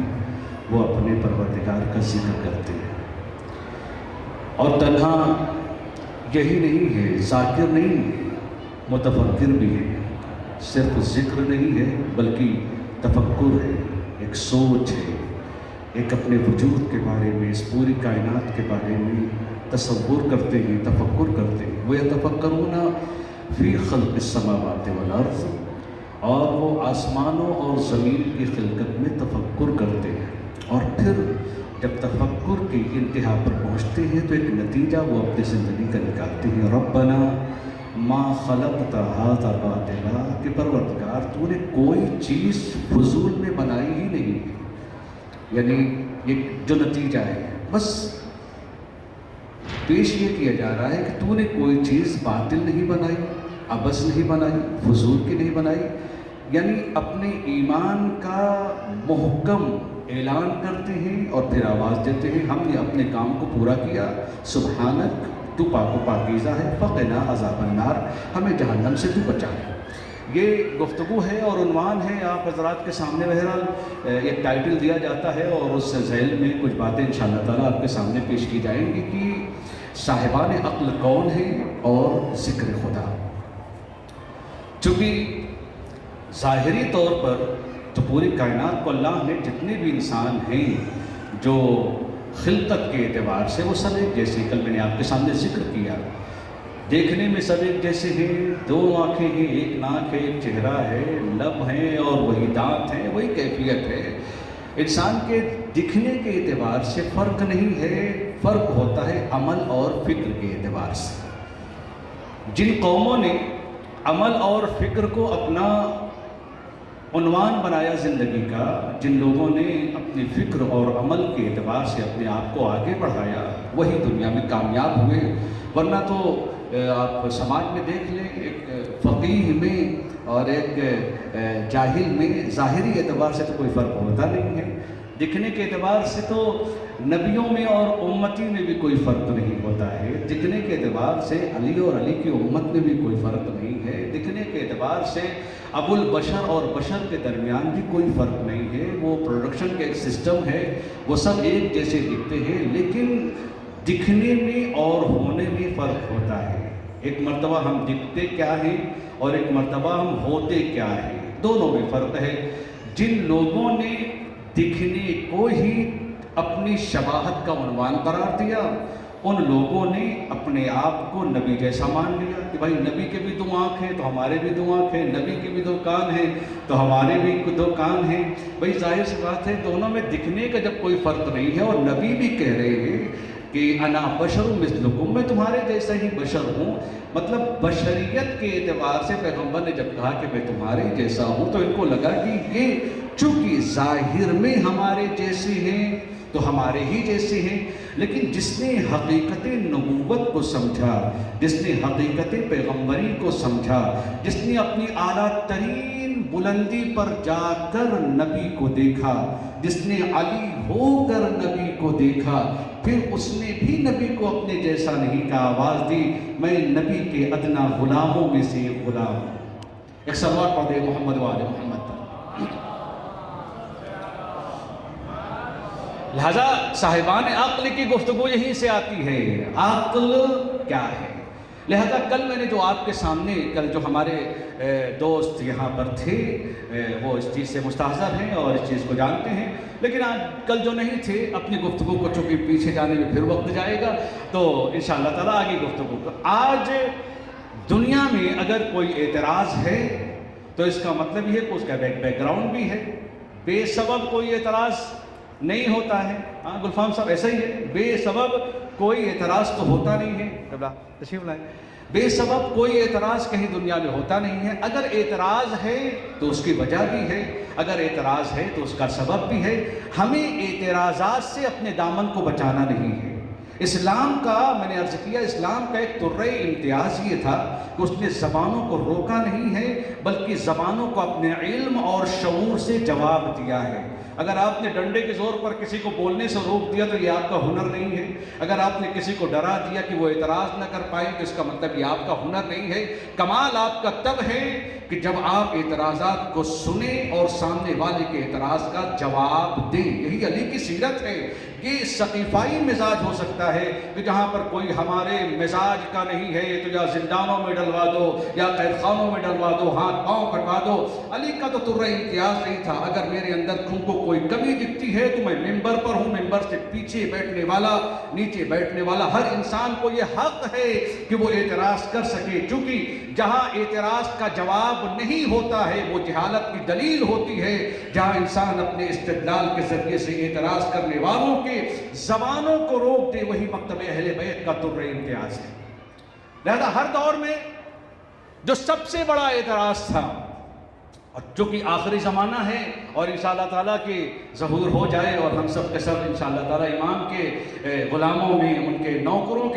Speaker 6: وہ اپنے پروردگار کا ذکر کرتے ہیں۔ اور تنہا یہی نہیں ہے، ذاکر نہیں ہے، متفکر بھی ہے۔ صرف ذکر نہیں ہے بلکہ تفکر ہے، ایک سوچ ہے، ایک اپنے وجود کے بارے میں، اس پوری کائنات کے بارے میں تصور کرتے ہیں، تفکر کرتے ہیں۔ وہ یتفکرون فی خلق السماوات والارض، اور وہ آسمانوں اور زمین کی خلقت میں تفکر کرتے ہیں، اور پھر جب تفکر کی انتہا پر پہنچتے ہیں تو ایک نتیجہ وہ اپنی زندگی کا نکالتے ہیں، ربنا ما خلقت ھذا باطلا، کہ پروردگار تو نے کوئی چیز فضول میں بنائی ہی نہیں، یعنی یہ جو نتیجہ ہے بس پیش یہ کیا جا رہا ہے کہ تو نے کوئی چیز باطل نہیں بنائی، عبث نہیں بنائی، فضول کی نہیں بنائی، یعنی اپنے ایمان کا محکم اعلان کرتے ہیں اور پھر آواز دیتے ہیں ہم نے اپنے کام کو پورا کیا، سبحانک تو پاک و پاکیزہ ہے، فقنا عذاب النار، ہمیں جہنم سے تو بچا ہے۔ یہ گفتگو ہے اور عنوان ہے آپ حضرات کے سامنے، بہرحال ایک ٹائٹل دیا جاتا ہے اور اس سے ذیل میں کچھ باتیں انشاءاللہ تعالیٰ آپ کے سامنے پیش کی جائیں گی کہ صاحبان عقل کون ہیں اور ذکر خدا۔ چونکہ ظاہری طور پر تو پوری کائنات کو اللہ نے جتنے بھی انسان ہیں جو خلقت کے اعتبار سے وہ سب ایک جیسے، کل میں نے آپ کے سامنے ذکر کیا، دیکھنے میں سب ایک جیسے ہیں، دو آنکھیں ہیں، ایک ناک ہے، ایک چہرہ ہے، لب ہیں اور وہی دانت ہیں، وہی کیفیت ہے۔ انسان کے دکھنے کے اعتبار سے فرق نہیں ہے، فرق ہوتا ہے عمل اور فکر کے اعتبار سے۔ جن قوموں نے عمل اور فکر کو اپنا عنوان بنایا زندگی کا، جن لوگوں نے اپنی فکر اور عمل کے اعتبار سے اپنے آپ کو آگے بڑھایا، وہی دنیا میں کامیاب ہوئے، ورنہ تو آپ سماج میں دیکھ لیں، ایک فقیہ میں اور ایک جاہل میں ظاہری اعتبار سے تو کوئی فرق ہوتا نہیں ہے، دکھنے کے اعتبار سے تو نبیوں میں اور امتی میں بھی کوئی فرق نہیں ہوتا ہے، دکھنے کے اعتبار سے علی اور علی کی امت میں بھی کوئی فرق نہیں ہے، دکھنے کے اعتبار سے ابو البشر اور بشر کے درمیان بھی کوئی فرق نہیں ہے، وہ پروڈکشن کا ایک سسٹم ہے، وہ سب ایک جیسے دکھتے ہیں، لیکن دکھنے میں اور ہونے میں فرق ہوتا ہے۔ ایک مرتبہ ہم دکھتے کیا ہیں اور ایک مرتبہ ہم ہوتے کیا ہیں، دونوں میں فرق ہے۔ جن لوگوں نے دکھنے کو ہی اپنی شباہت کا عنوان قرار دیا، ان لوگوں نے اپنے آپ کو نبی جیسا مان لیا کہ بھائی نبی کے بھی 2 آنکھ ہیں تو ہمارے بھی 2 آنکھ ہیں، نبی کے بھی 2 کان ہیں تو ہمارے بھی 2 کان ہیں۔ بھائی ظاہر سی بات ہے دونوں میں دکھنے کا جب کوئی فرق نہیں ہے، اور نبی بھی کہہ رہے ہیں کہ انا بشر مثلکم، میں تمہارے جیسا ہی بشر ہوں، مطلب بشریت کے اعتبار سے پیغمبر نے جب کہا کہ میں تمہارے جیسا ہوں تو ان کو لگا کہ یہ چونکہ ظاہر میں ہمارے جیسے ہیں تو ہمارے ہی جیسے ہیں، لیکن جس نے حقیقت نبوت کو سمجھا، جس نے حقیقت پیغمبری کو سمجھا، جس نے اپنی اعلیٰ ترین بلندی پر جا کر نبی کو دیکھا، جس نے علی ہو کر نبی کو دیکھا، پھر اس نے بھی نبی کو اپنے جیسا نہیں کہا، آواز دی میں نبی کے ادنا غلاموں میں سے ایک غلام ہوں۔ ایک صلوات پڑھ دے محمد و آل محمد۔ لہذا صاحبان عقل کی گفتگو یہیں سے آتی ہے، عقل کیا ہے۔ لہذا کل میں نے جو آپ کے سامنے، کل جو ہمارے دوست یہاں پر تھے وہ اس چیز سے مستحضر ہیں اور اس چیز کو جانتے ہیں، لیکن آج کل جو نہیں تھے اپنی گفتگو کو چونکہ پیچھے جانے میں پھر وقت جائے گا تو انشاءاللہ تعالیٰ آگے گفتگو کو۔ آج دنیا میں اگر کوئی اعتراض ہے تو اس کا مطلب یہ کہ اس کا بیک گراؤنڈ بھی ہے، بے سبب کوئی اعتراض نہیں ہوتا ہے۔ ہاں گلفام صاحب ایسا ہی ہے، بے سبب کوئی اعتراض تو ہوتا نہیں ہے، تشریف لائیں، بے سبب کوئی اعتراض کہیں دنیا میں ہوتا نہیں ہے۔ اگر اعتراض ہے تو اس کی وجہ بھی ہے، اگر اعتراض ہے تو اس کا سبب بھی ہے۔ ہمیں اعتراضات سے اپنے دامن کو بچانا نہیں ہے۔ اسلام کا، میں نے عرض کیا، اسلام کا ایک طرۂ امتیاز یہ تھا کہ اس نے زبانوں کو روکا نہیں ہے بلکہ زبانوں کو اپنے علم اور شعور سے جواب دیا ہے۔ اگر آپ نے ڈنڈے کے زور پر کسی کو بولنے سے روک دیا تو یہ آپ کا ہنر نہیں ہے، اگر آپ نے کسی کو ڈرا دیا کہ وہ اعتراض نہ کر پائے تو اس کا مطلب یہ آپ کا ہنر نہیں ہے۔ کمال آپ کا تب ہے کہ جب آپ اعتراضات کو سنیں اور سامنے والے کے اعتراض کا جواب دیں، یہی علی کی سیرت ہے۔ یہ سقیفائی مزاج ہو سکتا کرتا ہے کہ جہاں پر کوئی ہمارے مزاج کا نہیں ہے تو یا زندانوں میں ڈلوا دو یا قید خانوں میں ڈلوا دو، ہاتھ پاؤں کٹوا دو۔ علی کا تو ترہ امتیاز نہیں تھا، اگر میرے اندر تم کو کوئی کمی دکھتی ہے تو میں ممبر پر ہوں، ممبر سے پیچھے بیٹھنے والا، نیچے بیٹھنے والا ہر انسان کو یہ حق ہے کہ وہ اعتراض کر سکے، چونکہ جہاں اعتراض کا جواب نہیں ہوتا ہے وہ جہالت کی دلیل ہوتی ہے۔ جہاں انسان اپنے استدلال کے ذریعے سے اعتراض کرنے والوں کے زبانوں کو روک دے، وہی مکتب اہل بیت کا ترہ امتیاز ہے۔ لہذا ہر دور میں جو سب سے بڑا اعتراض تھا، اور جو کہ آخری زمانہ ہے اور انشاءاللہ تعالیٰ کہ ظہور ہو جائے اور ہم سب کے سب انشاءاللہ تعالیٰ امام کے غلاموں میں، ان کے نوکروں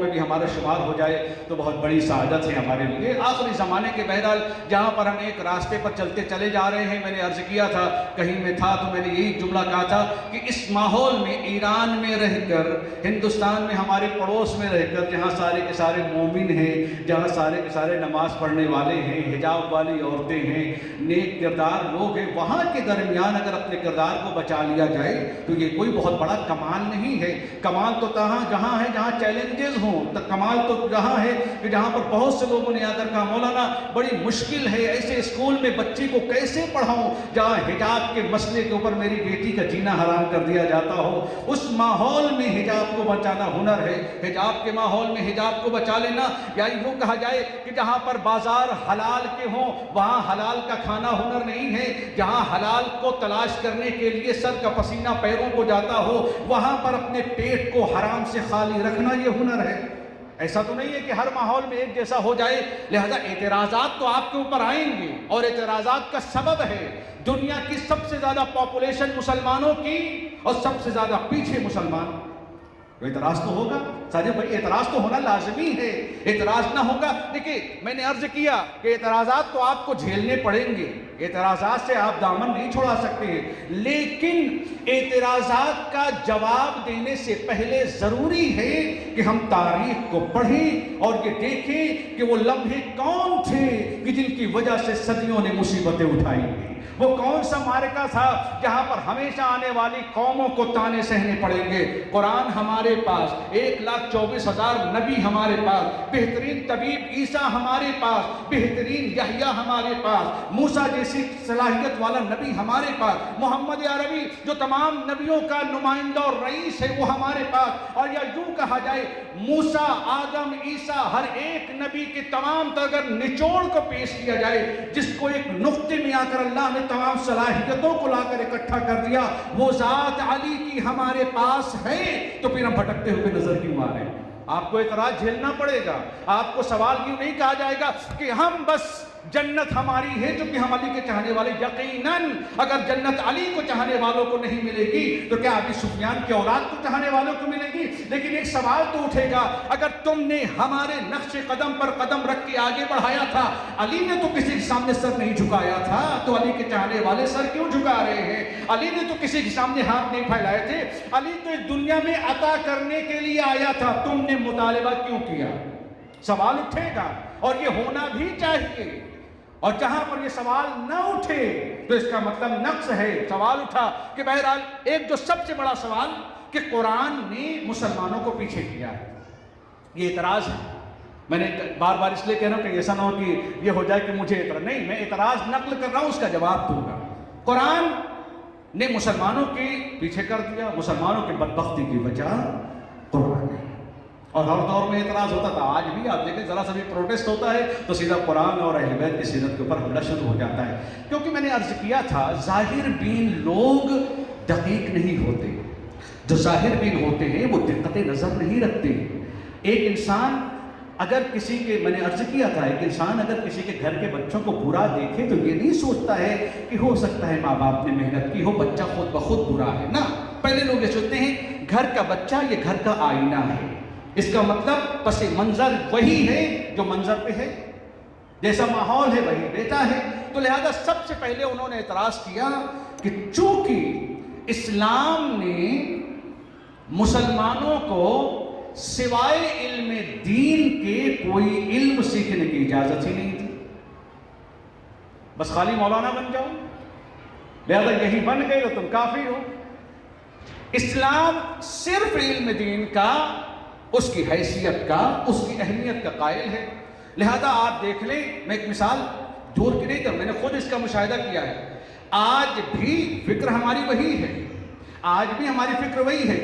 Speaker 6: میں بھی ہمارا شمار ہو جائے تو بہت بڑی سعادت ہے ہمارے لیے۔ آخری زمانے کے بہرحال جہاں پر ہم ایک راستے پر چلتے چلے جا رہے ہیں، میں نے عرض کیا تھا، کہیں میں تھا تو میں نے یہی جملہ کہا تھا کہ اس ماحول میں، ایران میں رہ کر، ہندوستان میں ہمارے پڑوس میں رہ کر، جہاں سارے کے سارے مومن ہیں، جہاں سارے کے سارے نماز پڑھنے والے ہیں، حجاب والی عورتیں ہیں، نیک کردار لوگ ہیں، وہاں کے درمیان اگر اپنے کردار کو بچا لیا جائے تو یہ کوئی بہت بڑا کمال نہیں ہے۔ کمال تو جہاں ہے جہاں چیلنجز ہوں، تو کمال تو جہاں ہے کہ جہاں پر بہت سے لوگوں نے آ کر کہا مولانا بڑی مشکل ہے، ایسے اسکول میں بچی کو کیسے پڑھاؤں جہاں حجاب کے مسئلے کے اوپر میری بیٹی کا جینا حرام کر دیا جاتا ہو۔ اس ماحول میں حجاب کو بچانا ہنر ہے، حجاب کے ماحول میں حجاب کو بچا لینا، یا یوں کہا جائے کہ جہاں پر بازار حلال کے ہوں وہاں حلال کا کھانا ہنر نہیں ہے، جہاں حلال کو تلاش کرنے کے لیے سر کا پسینہ پیروں کو جاتا ہو وہاں پر اپنے پیٹ کو حرام سے خالی رکھنا یہ ہنر ہے۔ ایسا تو نہیں ہے کہ ہر ماحول میں ایک جیسا ہو جائے، لہذا اعتراضات تو آپ کے اوپر آئیں گے، اور اعتراضات کا سبب ہے دنیا کی سب سے زیادہ پاپولیشن مسلمانوں کی اور سب سے زیادہ پیچھے مسلمان۔ اعتراض تو ہوگا سارے بھائی، اعتراض تو ہونا لازمی ہے، اعتراض نہ ہوگا۔ دیکھیں میں نے عرض کیا کہ اعتراضات تو آپ کو جھیلنے پڑیں گے، اعتراضات سے آپ دامن نہیں چھوڑا سکتے ہیں، لیکن اعتراضات کا جواب دینے سے پہلے ضروری ہے کہ ہم تاریخ کو پڑھیں اور یہ دیکھیں کہ وہ لمحے کون تھے کہ جن کی وجہ سے صدیوں نے مصیبتیں اٹھائی ہیں۔ وہ کون سا معرکہ تھا جہاں پر ہمیشہ آنے والی قوموں کو تانے سہنے پڑیں گے؟ قرآن ہمارے پاس، 1,24,000 نبی ہمارے پاس، بہترین طبیب عیسیٰ ہمارے پاس، بہترین یحییٰ ہمارے پاس، موسیٰ جیسی صلاحیت والا نبی ہمارے پاس، محمد عربی جو تمام نبیوں کا نمائندہ اور رئیس ہے وہ ہمارے پاس، اور یا یوں کہا جائے موسیٰ، آدم، عیسیٰ، ہر ایک نبی کے تمام اگر نچوڑ کو پیش کیا جائے، جس کو ایک نقطے میں آ کر اللہ نے تمام صلاحیتوں کو لا کر اکٹھا کر دیا، وہ ذات علی کی ہمارے پاس ہے، تو پھر ہم بھٹکتے ہوئے نظر کیوں آ رہے ہیں؟ آپ کو اعتراض جھیلنا پڑے گا، آپ کو سوال کیوں نہیں کہا جائے گا کہ ہم بس جنت ہماری ہے چونکہ ہم علی کے چاہنے والے، یقیناً اگر جنت علی کو چاہنے والوں کو نہیں ملے گی تو کیا ابی سفیان کی اولاد کو چاہنے والوں کو ملے گی؟ لیکن ایک سوال تو اٹھے گا، اگر تم نے ہمارے نقش قدم پر قدم رکھ کے آگے بڑھایا تھا، علی نے تو کسی کے سامنے سر نہیں جھکایا تھا، تو علی کے چاہنے والے سر کیوں جھکا رہے ہیں؟ علی نے تو کسی کے سامنے ہاتھ نہیں پھیلائے تھے، علی تو اس دنیا میں عطا کرنے کے لیے آیا تھا، تم نے مطالبہ کیوں کیا؟ سوال اٹھے گا اور یہ ہونا بھی چاہیے، اور جہاں پر یہ سوال نہ اٹھے تو اس کا مطلب نقص ہے۔ سوال اٹھا کہ بہرحال ایک جو سب سے بڑا سوال کہ قرآن نے مسلمانوں کو پیچھے کیا ہے، یہ اعتراض ہے۔ میں نے بار بار اس لیے کہہ رہا ہوں کہ ایسا نہ ہو کہ یہ ہو جائے کہ مجھے اعتراض نہیں، میں اعتراض نقل کر رہا ہوں، اس کا جواب دوں گا۔ قرآن نے مسلمانوں کے پیچھے کر دیا، مسلمانوں کی بدبختی کی وجہ قرآن ہے، اور ہر دور میں اعتراض ہوتا تھا، آج بھی آپ دیکھیں ذرا سا بھی پروٹیسٹ ہوتا ہے تو سیدھا قرآن اور اہل بیت کی سیرت کے اوپر حملہ شروع ہو جاتا ہے، کیونکہ میں نے عرض کیا تھا ظاہر بین لوگ دقیق نہیں ہوتے، جو ظاہر بین ہوتے ہیں وہ دقت نظر نہیں رکھتے۔ ایک انسان اگر کسی کے، میں نے عرض کیا تھا، ایک انسان اگر کسی کے گھر کے بچوں کو برا دیکھے تو یہ نہیں سوچتا ہے کہ ہو سکتا ہے ماں باپ نے محنت کی ہو، بچہ خود بخود برا ہے، نہ، پہلے لوگ یہ سوچتے ہیں گھر کا بچہ یہ گھر کا آئینہ ہے، اس کا مطلب پس منظر وہی ہے جو منظر پہ ہے، جیسا ماحول ہے وہی بیٹا ہے۔ تو لہذا سب سے پہلے انہوں نے اعتراض کیا کہ چونکہ اسلام نے مسلمانوں کو سوائے علم دین کے کوئی علم سیکھنے کی اجازت ہی نہیں تھی، بس خالی مولانا بن جاؤ، لہذا یہی بن گئے تو تم کافی ہو۔
Speaker 7: اسلام صرف علم دین کا، اس کی حیثیت کا، اس کی اہمیت کا قائل ہے۔ لہذا آپ دیکھ لیں، میں ایک مثال دور کی نہیں کروں، میں نے خود اس کا مشاہدہ کیا ہے۔ آج بھی فکر ہماری وہی ہے، آج بھی ہماری فکر وہی ہے۔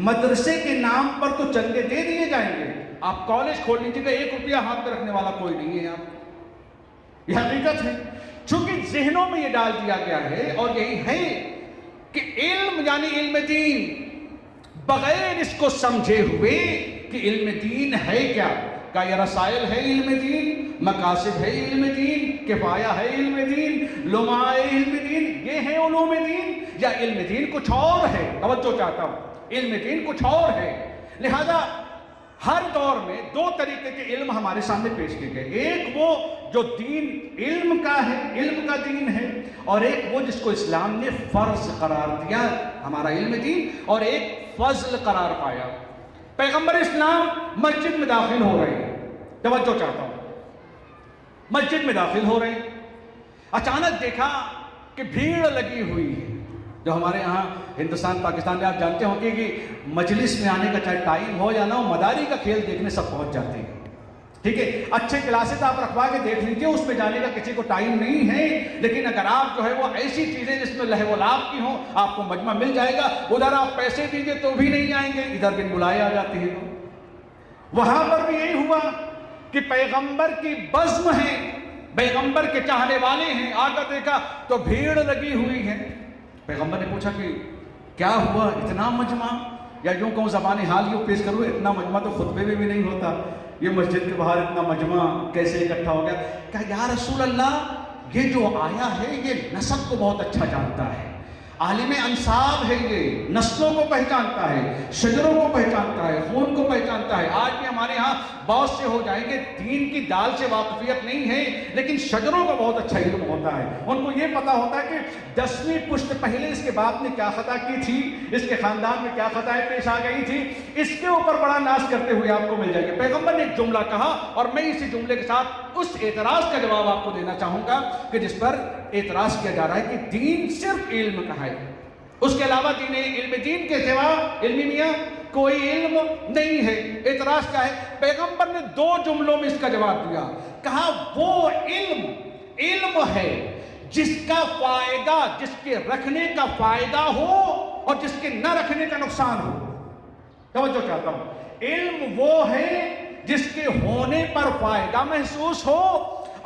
Speaker 7: مدرسے کے نام پر تو چندے دے دیے جائیں گے، آپ کالج کھول لیجیے گا، 1 روپیہ ہاتھ میں رکھنے والا کوئی نہیں ہے آپ، یہ حقیقت ہے۔ چونکہ ذہنوں میں یہ ڈال دیا گیا ہے، اور یہی ہے کہ علم یعنی علم دین، بغیر اس کو سمجھے ہوئے کہ علم دین ہے کیا، کہ یہ رسائل ہے علم دین، مقاصد ہے علم دین، کفایہ ہے علم دین، لمائے علم دین، یہ ہے علوم دین، یا علم دین کچھ اور ہے؟ توجہ چاہتا ہوں، علم دین کچھ اور ہے۔ لہذا ہر دور میں 2 طریقے کے علم ہمارے سامنے پیش کیے گئے، ایک وہ جو دین علم کا ہے، علم کا دین ہے، اور ایک وہ جس کو اسلام نے فرض قرار دیا، ہمارا علم دین، اور ایک فضل قرار پایا۔ پیغمبر اسلام مسجد میں داخل ہو رہے ہیں، توجہ چاہتا ہوں، مسجد میں داخل ہو رہے ہیں، اچانک دیکھا کہ بھیڑ لگی ہوئی ہے۔ جو ہمارے یہاں ہندوستان پاکستان میں آپ جانتے ہوں گے کہ مجلس میں آنے کا چاہے ٹائم ہو یا نہ ہو، مداری کا کھیل دیکھنے سب پہنچ جاتے ہیں، ٹھیک ہے، اچھے کلاسز آپ رکھوا کے دیکھ لیجیے، اس میں جانے کا کسی کو ٹائم نہیں ہے، لیکن اگر آپ جو ہے وہ ایسی چیزیں جس میں لہو و لعب کی ہوں، آپ کو مجمع مل جائے گا، ادھر آپ پیسے دیجیے تو بھی نہیں آئیں گے، ادھر بن بلائے آ جاتے ہیں۔ وہاں پر بھی یہی ہوا کہ پیغمبر کی بزم ہے، پیغمبر کے چاہنے والے ہیں، آ کر دیکھا تو بھیڑ لگی ہوئی ہے۔ پیغمبر نے پوچھا کہ کیا ہوا، اتنا مجمع، یا یوں کہوں زبان حال یوں پیش کروں، اتنا مجمع تو خطبے میں بھی نہیں ہوتا، یہ مسجد کے باہر اتنا مجمع کیسے اکٹھا ہو گیا؟ کہا یا رسول اللہ، یہ جو آیا ہے یہ نسب کو بہت اچھا جانتا ہے، عالم انصاب ہے، یہ نسلوں کو پہچانتا ہے، شجروں کو پہچانتا ہے، خون کو پہچانتا ہے۔ آج بھی ہمارے ہاں بہت سے ہو جائیں گے دین کی دال سے واقفیت نہیں ہے، لیکن شجروں کو بہت اچھا علم ہوتا ہے، ان کو یہ پتا ہوتا ہے کہ 10ویں پشت پہلے اس کے باپ نے کیا خطا کی تھی، اس کے خاندان میں کیا خطائیں پیش آ گئی تھی، اس کے اوپر بڑا ناز کرتے ہوئے آپ کو مل جائے گا۔ پیغمبر نے ایک جملہ کہا، اور میں اسی جملے کے ساتھ اس اعتراض کا جواب آپ کو دینا چاہوں گا کہ جس پر اعتراض کیا جا رہا ہے کہ دین صرف علم کا ہے، اس کے علاوہ دین علم دین کے سوا علمی میاں کوئی علم نہیں ہے۔ اعتراض کیا ہے؟ پیغمبر نے 2 جملوں میں اس کا جواب دیا، کہا وہ علم ہے جس کا فائدہ، جس کے رکھنے کا فائدہ ہو اور جس کے نہ رکھنے کا نقصان ہو۔ توجہ چاہتا ہوں، علم وہ ہے جس کے ہونے پر فائدہ محسوس ہو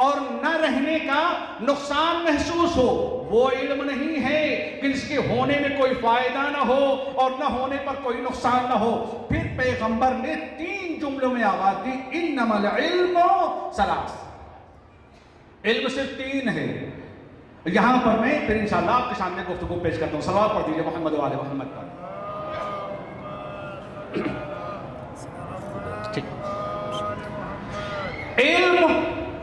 Speaker 7: اور نہ رہنے کا نقصان محسوس ہو، وہ علم نہیں ہے کہ اس کے ہونے میں کوئی فائدہ نہ ہو اور نہ ہونے پر کوئی نقصان نہ ہو۔ پھر پیغمبر نے 3 جملوں میں آواز دی، انما العلم ثلاث، علم صرف 3 ہے۔ یہاں پر میں پھر انشاءاللہ آپ کے سامنے گفتگو پیش کرتا ہوں، صلوات پڑھ دیجیے محمد و آل محمد پر۔ علم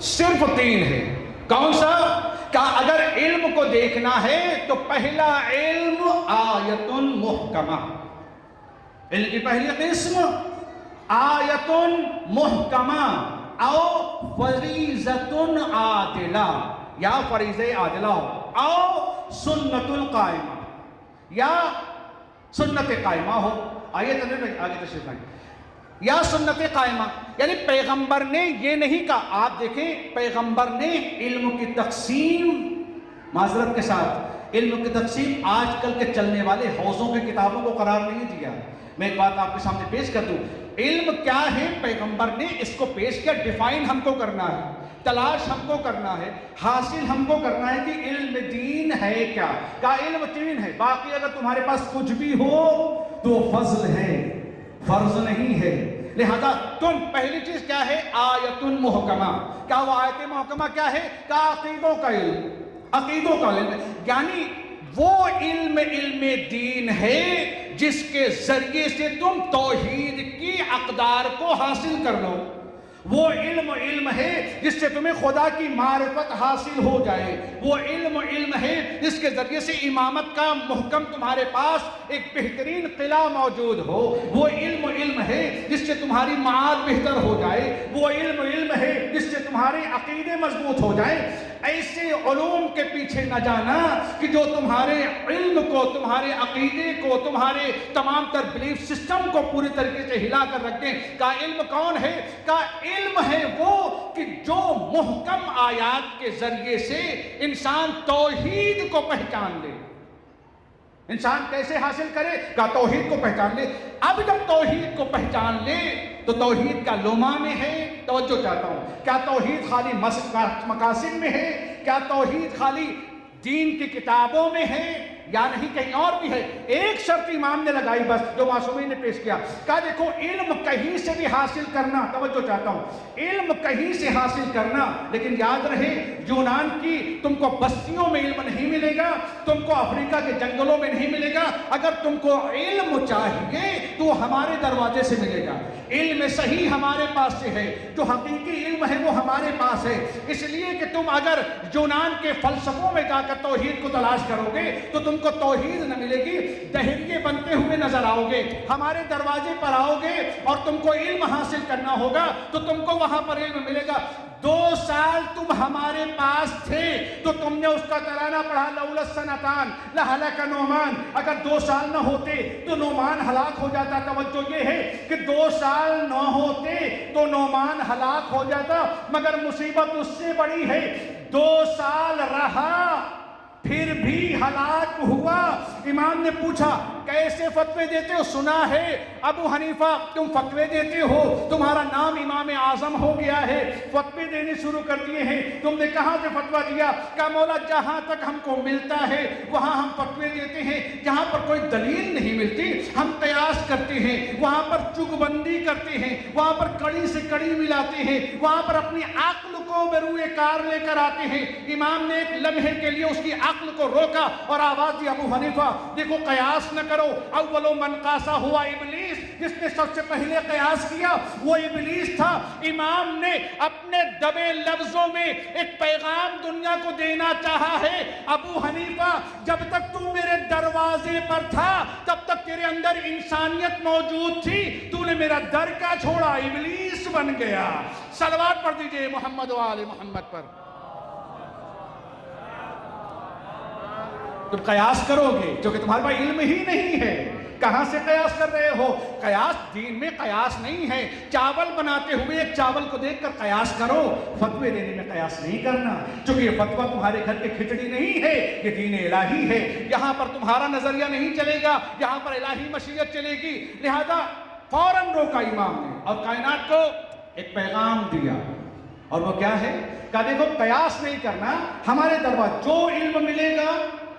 Speaker 7: صرف 3 ہے، کون سا؟ کہ اگر علم کو دیکھنا ہے تو پہلا علم آیت محکمہ، علم کی پہلی قسم آیت محکمہ او فریضۃ عادلہ، یا فریضہ عادلہ ہو، او سنت القائمہ، یا سنت قائمہ ہو، آگے تشریف لائیں، یا سنت قائمہ، یعنی پیغمبر نے یہ نہیں کہا۔ آپ دیکھیں پیغمبر نے علم کی تقسیم، معذرت کے ساتھ علم کی تقسیم آج کل کے چلنے والے حوضوں کے کتابوں کو قرار نہیں دیا۔ میں ایک بات آپ کے سامنے پیش کر دوں، علم کیا ہے پیغمبر نے اس کو پیش کیا، ڈیفائن ہم کو کرنا ہے، تلاش ہم کو کرنا ہے، حاصل ہم کو کرنا ہے کہ علم دین ہے کیا۔ کہا علم 3 ہے، باقی اگر تمہارے پاس کچھ بھی ہو تو فضل ہے، فرض نہیں ہے۔ لہذا تم پہلی چیز کیا ہے؟ آیت محکمہ۔ کیا وہ آیت محکمہ کیا ہے؟ کہ عقیدوں کا علم، عقیدوں کا علم، یعنی وہ علم دین ہے جس کے ذریعے سے تم توحید کی اقدار کو حاصل کر لو۔ وہ علم ہے جس سے تمہیں خدا کی معرفت حاصل ہو جائے۔ وہ علم ہے جس کے ذریعے سے امامت کا محکم تمہارے پاس ایک بہترین قلعہ موجود ہو۔ وہ علم ہے جس سے تمہاری معاد بہتر ہو جائے۔ وہ علم ہے جس سے تمہارے عقیدے مضبوط ہو جائیں۔ ایسے علوم کے پیچھے نہ جانا کہ جو تمہارے علم کو، تمہارے عقیدے کو، تمہارے تمام تر بلیف سسٹم کو پوری طریقے سے ہلا کر رکھ دیں۔ کا علم کون ہے؟ کا علم ہے وہ کہ جو محکم آیات کے ذریعے سے انسان توحید کو پہچان لے۔ انسان کیسے حاصل کرے؟ کا توحید کو پہچان لے۔ اب جب توحید کو پہچان لے تو توحید کا لوما میں ہے، توجہ چاہتا ہوں، کیا توحید خالی مقاصد میں ہے؟ کیا توحید خالی دین کی کتابوں میں ہے یا نہیں کہیں اور بھی ہے؟ ایک شرط امام نے لگائی بس، جو معصومین نے پیش کیا، کہا دیکھو علم کہیں سے بھی حاصل کرنا، توجہ چاہتا ہوں، علم کہیں سے حاصل کرنا، لیکن یاد رہے یونان کی تم کو بستیوں میں علم نہیں ملے گا، تم کو افریقہ کے جنگلوں میں نہیں ملے گا۔ اگر تم کو علم چاہیے تو ہمارے دروازے سے ملے گا۔ علم صحیح ہمارے پاس سے ہے، جو حقیقی علم ہے وہ ہمارے پاس ہے۔ اس لیے کہ تم اگر یونان کے فلسفوں میں جا کر توحید کو تلاش کرو گے تو تم کو توحید نہ ملے گی، دہریے بنتے ہوئے نظر آؤ گے، ہمارے دروازے پر آؤ گے اور تم کو علم حاصل کرنا ہوگا تو تم کو وہاں پر علم ملے گا۔ 2 سال تم ہمارے پاس تھے تو تم نے اس کا ترانہ پڑھا، لولا السنتان لہلک نعمان، اگر 2 سال نہ ہوتے تو نعمان ہلاک ہو جاتا۔ توجہ یہ ہے کہ 2 سال نہ ہوتے تو نعمان ہلاک ہو جاتا، مگر مصیبت اس سے بڑی ہے 2 سال رہا پھر بھی ہلاک ہوا۔ امام نے پوچھا کیسے فتوے دیتے ہو؟ سنا ہے ابو حنیفہ تم فتوے دیتے ہو، تمہارا نام امام اعظم ہو گیا ہے، فتوے دینے شروع کر دیے ہیں، تم نے کہاں سے فتویٰ دیا؟ کہا مولا جہاں تک ہم کو ملتا ہے وہاں ہم فتوے دیتے ہیں، جہاں پر کوئی دلیل نہیں ملتی ہم قیاس کرتے ہیں، وہاں پر چگ بندی کرتے ہیں، وہاں پر کڑی سے کڑی ملاتے ہیں، وہاں پر اپنی عقل کو بروئے کار لے کر آتے ہیں۔ امام نے ایک لمحے کے لیے اس کی عقل کو روکا اور آواز دی ابو حنیفہ دیکھو قیاس نہ کرو، اول من قاسا ہوا ابلیس، جس نے سب سے پہلے قیاس کیا وہ ابلیس تھا۔ امام نے اپنے دبے لفظوں میں ایک پیغام دنیا کو دینا چاہا ہے، ابو حنیفہ جب تک تو میرے دروازے پر تھا تب تک تیرے اندر انسانیت موجود تھی، تو نے میرا در کا چھوڑا، ابلیس بن گیا۔ صلوات پڑھ دیجئے محمد و آل محمد پر۔ تم قیاس کرو گے جو کہ تمہارے پاس علم ہی نہیں ہے، کہاں سے قیاس کر رہے ہو؟ قیاس دین میں قیاس نہیں ہے۔ چاول بناتے ہوئے ایک چاول کو دیکھ کر قیاس کرو، فتوے دینے میں قیاس نہیں کرنا، چونکہ یہ فتوہ تمہارے گھر کے کھچڑی نہیں ہے، یہ دین الہی ہے، یہاں پر تمہارا نظریہ نہیں چلے گا، یہاں پر الہی مشیت چلے گی۔ لہذا فوراً روکا امام نے اور کائنات کو ایک پیغام دیا، اور وہ کیا ہے؟ کہا دیکھو قیاس نہیں کرنا، ہمارے دروازے جو علم ملے گا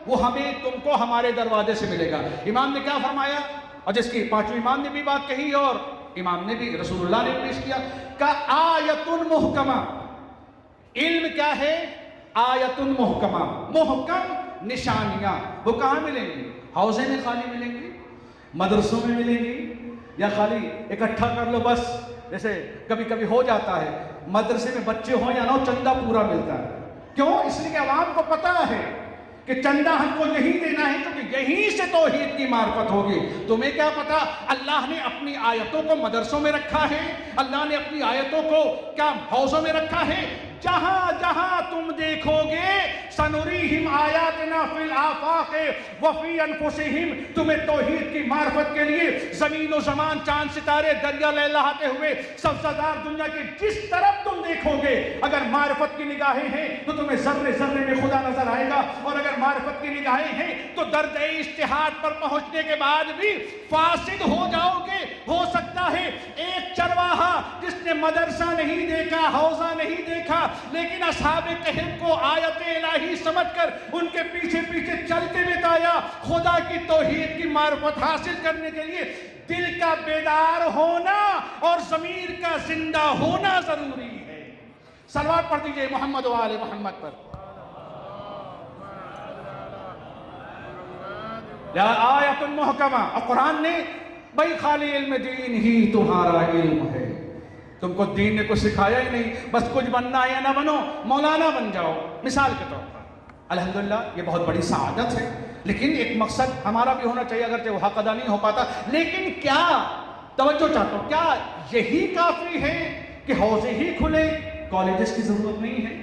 Speaker 7: وہ ہمیں تم کو ہمارے دروازے سے ملے گا۔ امام نے کیا فرمایا؟ اور جس کی پانچویں امام نے بھی بات کہی اور امام نے بھی، رسول اللہ نے پیش کیا کہ آیت محکمہ، علم کیا ہے؟ آیت محکمہ، محکم نشانیاں۔ وہ کہاں ملیں گی؟ حوضے میں خالی ملیں گی، مدرسوں میں ملیں گی، یا خالی اکٹھا کر لو بس، جیسے کبھی کبھی ہو جاتا ہے مدرسے میں بچے ہوں یا نہ ہو چندہ پورا ملتا ہے۔ کیوں؟ اس لیے کہ عوام کو پتہ ہے کہ چندہ ہم کو یہی دینا ہے کیونکہ یہیں سے توحید کی معرفت ہوگی۔ تمہیں کیا پتا اللہ نے اپنی آیتوں کو مدرسوں میں رکھا ہے، اللہ نے اپنی آیتوں کو کیا حوضوں میں رکھا ہے؟ جہاں جہاں تم دیکھو گے سنریہم آیاتنا فی الآفاق وفی انفسہم، تمہیں توحید کی معرفت کے لیے زمین و زمان، چاند ستارے، دریا لہلہاتے ہوئے سبزہ دنیا کی جس طرف تم دیکھو گے، اگر معرفت کی نگاہیں ہیں تو تمہیں ذرے ذرے میں خدا نظر آئے گا، اور اگر معرفت کی نگاہیں ہیں تو درد اجتہاد پر پہنچنے کے بعد بھی فاسد ہو جاؤ گے۔ ہو سکتا ہے ایک چرواہا جس نے مدرسہ نہیں دیکھا، حوضہ نہیں دیکھا، لیکن اصحاب کہف کو آیت الہی سمجھ کر ان کے پیچھے پیچھے چلتے بتایا۔ خدا کی توحید کی معرفت حاصل کرنے کے لیے دل کا بیدار ہونا اور ضمیر کا زندہ ہونا ضروری ہے۔ صلوات پڑھ دیجئے محمد و آل محمد پر۔ یا آیت محکمہ، اور قرآن نے بھائی خالی علم دین ہی تمہارا علم ہے، تم کو دین نے کچھ سکھایا ہی نہیں، بس کچھ بننا ہے یا نہ بنو، مولانا بن جاؤ مثال کے طور پر۔ الحمدللہ یہ بہت بڑی سعادت ہے، لیکن ایک مقصد ہمارا بھی ہونا چاہیے، اگرچہ وہ حق ادا نہیں ہو پاتا، لیکن کیا توجہ چاہتا ہوں، کیا یہی کافی ہے کہ حوضے ہی کھلے، کالجز کی ضرورت نہیں ہے؟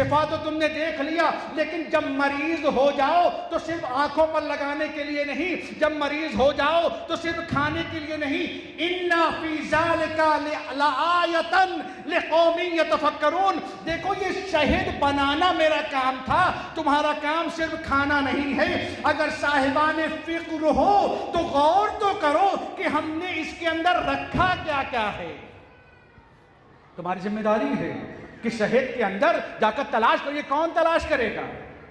Speaker 7: شفا تو تم نے دیکھ لیا، لیکن جب مریض ہو جاؤ تو صرف آنکھوں پر لگانے کے لیے نہیں، جب مریض ہو جاؤ تو صرف کھانے کے لیے نہیں، اِنَّا فِي ذَلِكَ لَآیَةً لِقَوْمٍ يَتَفَکَّرُونَ، دیکھو یہ شہد بنانا میرا کام تھا، تمہارا کام صرف کھانا نہیں ہے۔ اگر صاحبان فکر ہو تو غور تو کرو کہ ہم نے اس کے اندر رکھا کیا کیا ہے۔ تمہاری ذمہ داری ہے کہ شہد کے اندر جا کر تلاش کرو۔ یہ کون تلاش کرے گا؟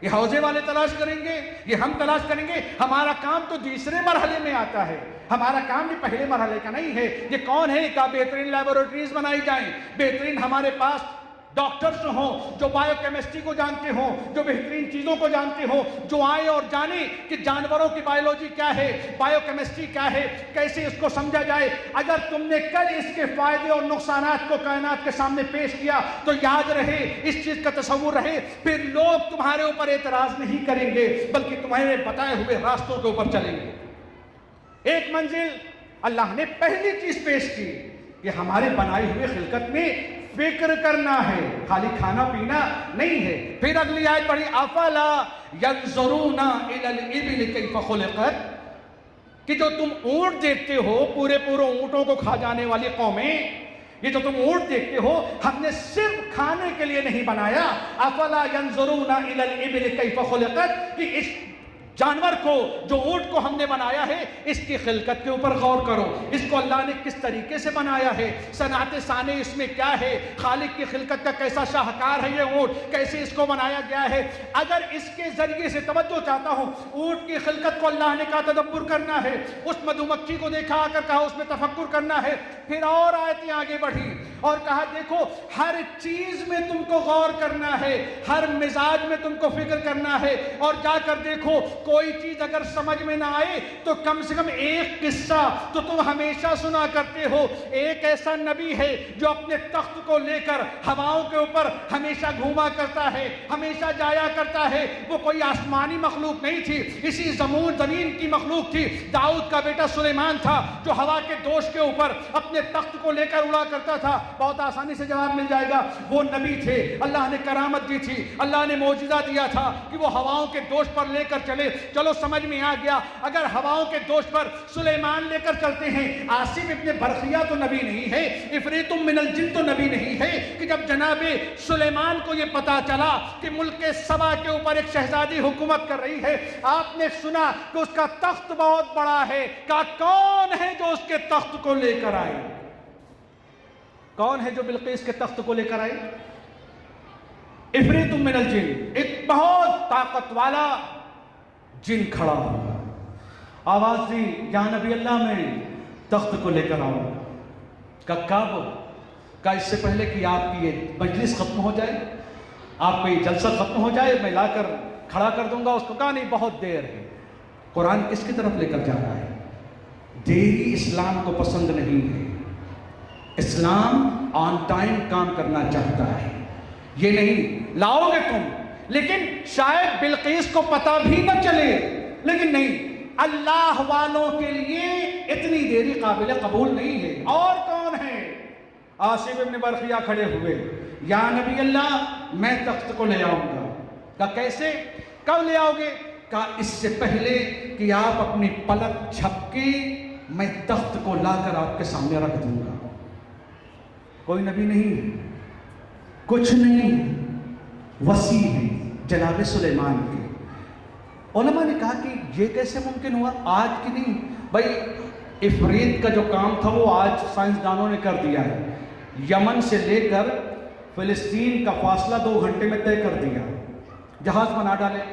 Speaker 7: یہ حوضے والے تلاش کریں گے، یہ ہم تلاش کریں گے؟ ہمارا کام تو دوسرے مرحلے میں آتا ہے، ہمارا کام بھی پہلے مرحلے کا نہیں ہے۔ یہ کون ہے کہ بہترین لیبورٹریز بنائی جائیں، بہترین ہمارے پاس ڈاکٹرز ہوں جو بایو کیمسٹری کو جانتے ہوں، جو بہترین چیزوں کو جانتے ہوں، جو آئے اور جانے کہ جانوروں کی بایولوجی کیا ہے، بایو کیمسٹری کیا ہے، کیسے اس کو سمجھا جائے۔ اگر تم نے کل اس کے فائدے اور نقصانات کو کائنات کے سامنے پیش کیا تو یاد رہے، اس چیز کا تصور رہے، پھر لوگ تمہارے اوپر اعتراض نہیں کریں گے بلکہ تمہارے بتائے ہوئے راستوں کے اوپر چلیں گے۔ ایک منزل اللہ نے پہلی چیز پیش کی کہ ہمارے بنائی ہوئے خلقت میں فکر کرنا ہے، خالی کھانا پینا نہیں ہے۔ پھر اگلی آیت پڑھی، افلا ینظرون الی الابل کیف خلقت، کہ جو تم اونٹ دیکھتے ہو، پورے اونٹوں کو کھا جانے والی قومیں، یہ جو تم اونٹ دیکھتے ہو ہم نے صرف کھانے کے لیے نہیں بنایا۔ افلا ینظرون الی الابل کیف خلقت، کہ اس جانور کو، جو اونٹ کو ہم نے بنایا ہے، اس کی خلقت کے اوپر غور کرو، اس کو اللہ نے کس طریقے سے بنایا ہے، صنعت ثانی اس میں کیا ہے، خالق کی خلقت کا کیسا شاہکار ہے یہ اونٹ، کیسے اس کو بنایا گیا ہے۔ اگر اس کے ذریعے سے توجہ چاہتا ہوں، اونٹ کی خلقت کو اللہ نے کہا تدبر کرنا ہے، اس مدھو مکھی کو دیکھا آ کر کہا اس میں تفکر کرنا ہے۔ پھر اور آیتیں آگے بڑھی اور کہا دیکھو ہر چیز میں تم کو غور کرنا ہے، ہر مزاج میں تم کو فکر کرنا ہے، اور جا کر دیکھو کوئی چیز اگر سمجھ میں نہ آئے تو کم سے کم ایک قصہ تو تم ہمیشہ سنا کرتے ہو۔ ایک ایسا نبی ہے جو اپنے تخت کو لے کر ہواؤں کے اوپر ہمیشہ گھوما کرتا ہے، ہمیشہ جایا کرتا ہے۔ وہ کوئی آسمانی مخلوق نہیں تھی، اسی زمین کی مخلوق تھی۔ داؤد کا بیٹا سلیمان تھا جو ہوا کے دوش کے اوپر اپنے تخت کو لے کر اڑا کرتا تھا۔ بہت آسانی سے جواب مل جائے گا، وہ نبی تھے، اللہ نے کرامت دی تھی، اللہ نے معجزہ دیا تھا کہ وہ ہواؤں کے دوش پر لے کر چلے۔ چلو سمجھ میں آ گیا، اگر ہواؤں کے دوش پر سلیمان لے کر چلتے ہیں، آصف ابن برخیہ تو نبی نہیں ہے، عفریت من الجن تو نبی نہیں ہے، کہ جب جناب سلیمان کو یہ پتا چلا کہ ملک سبا کے اوپر ایک شہزادی حکومت کر رہی ہے، آپ نے سنا کہ اس کا تخت بہت بڑا ہے، کہا کون ہے جو اس کے تخت کو لے کر آئے؟ کون ہے جو بلقیس کے تخت کو لے کر آئے؟ عفریت من الجن، ایک بہت طاقت والا جن کھڑا ہوگا، آواز دی یا نبی اللہ میں تخت کو لے کر آؤں۔ کب؟ کہا اس سے پہلے کہ آپ کی یہ مجلس ختم ہو جائے، آپ کا یہ جلسہ ختم ہو جائے، میں لا کر کھڑا کر دوں گا اس کو۔ کہا نہیں، بہت دیر ہے۔ قرآن کس کی طرف لے کر جا رہا ہے؟ دیری اسلام کو پسند نہیں ہے، اسلام آن ٹائم کام کرنا چاہتا ہے۔ یہ نہیں لاؤ گے تم، لیکن شاید بلقیس کو پتہ بھی نہ چلے، لیکن نہیں، اللہ والوں کے لیے اتنی دیری قابل قبول نہیں ہے۔ اور کون ہے؟ آصف ابن برخیہ کھڑے ہوئے، یا نبی اللہ میں تخت کو لے آؤں گا۔ کہا کیسے؟ کب لے آؤ گے؟ کہا اس سے پہلے کہ آپ اپنی پلک جھپکے میں تخت کو لا کر آپ کے سامنے رکھ دوں گا۔ کوئی نبی نہیں، کچھ نہیں، وسیع ہے جناب سلیمان کے۔ علماء نے کہا کہ یہ کیسے ممکن ہوا؟ آج کی نہیں بھائی، عفریت کا جو کام تھا وہ آج سائنسدانوں نے کر دیا ہے۔ یمن سے لے کر فلسطین کا فاصلہ 2 گھنٹے میں طے کر دیا، جہاز بنا ڈالے،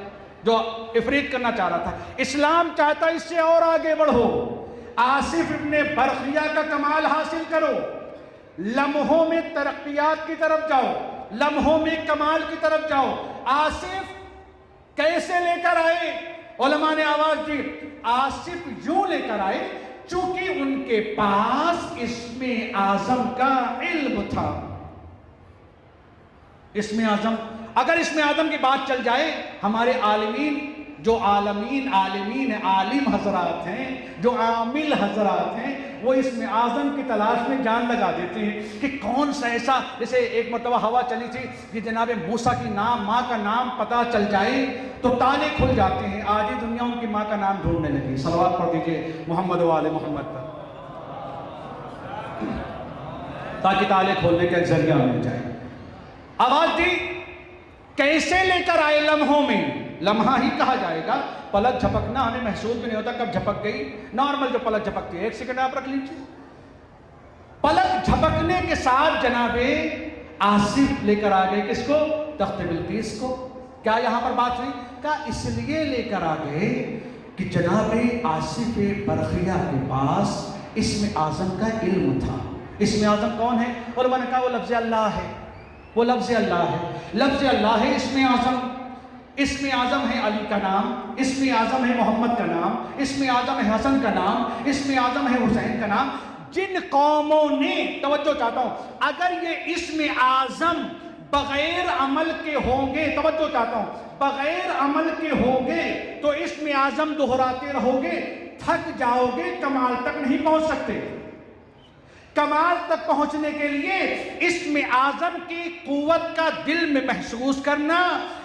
Speaker 7: جو عفریت کرنا چاہ رہا تھا۔ اسلام چاہتا اس سے اور آگے بڑھو، آصف ابن برخیہ کا کمال حاصل کرو، لمحوں میں ترقیات کی طرف جاؤ، لمحوں میں کمال کی طرف جاؤ۔ آصف کیسے لے کر آئے؟ علماء نے آواز دی، آصف یوں لے کر آئے چونکہ ان کے پاس اسم اعظم کا علم تھا۔ اسم اعظم، اگر اسم اعظم کی بات چل جائے، ہمارے عالمین جو عالمین ہیں، عالم حضرات ہیں، جو عامل حضرات ہیں، وہ اسم اعظم کی تلاش میں جان لگا دیتے ہیں کہ کون سا ایسا، جیسے ایک مرتبہ ہوا چلی تھی کہ جناب موسیٰ کی ماں کا نام پتہ چل جائے تو تالے کھل جاتے ہیں. آدھی دنیا ان کی ماں کا نام ڈھونڈنے لگی. صلوات پڑھ دیجئے محمد و آل محمد پر، تاکہ تالے کھولنے کا ایک ذریعہ مل جائے. آواز دی کیسے لے کر آئے لمحوں میں، لمحہ ہی کہا جائے گا، پلک جھپکنا ہمیں محسوس بھی نہیں ہوتا کب جھپک گئی. نارمل جو پلک جھپکتی ہے 1 سیکنڈ آپ رکھ لیجیے. پلک جھپکنے کے ساتھ جناب آصف لے کر آ گئے کس کو؟ تخت بلقیس کو. کیا یہاں پر بات ہوئی؟ کہا اس لیے لے کر آ گئے کہ جناب آصف برقیہ کے پاس اسم اعظم کا علم تھا. اسم اعظم کون ہے؟ علماء نے کہا وہ لفظ اللہ ہے، وہ لفظ اللہ ہے. لفظ اللہ ہے اسم اعظم. اسم اعظم ہے علی کا نام، اسم اعظم ہے محمد کا نام، اسم اعظم ہے حسن کا نام، اسم اعظم ہے حسین کا نام. جن قوموں نے، توجہ چاہتا ہوں، اگر یہ اسم اعظم بغیر عمل کے ہوں گے، توجہ چاہتا ہوں، بغیر عمل کے ہوں گے تو اسم اعظم دہراتے رہو گے، تھک جاؤ گے، کمال تک نہیں پہنچ سکتے. کمال تک پہنچنے کے لیے اسم اعظم کی قوت کا دل میں محسوس کرنا،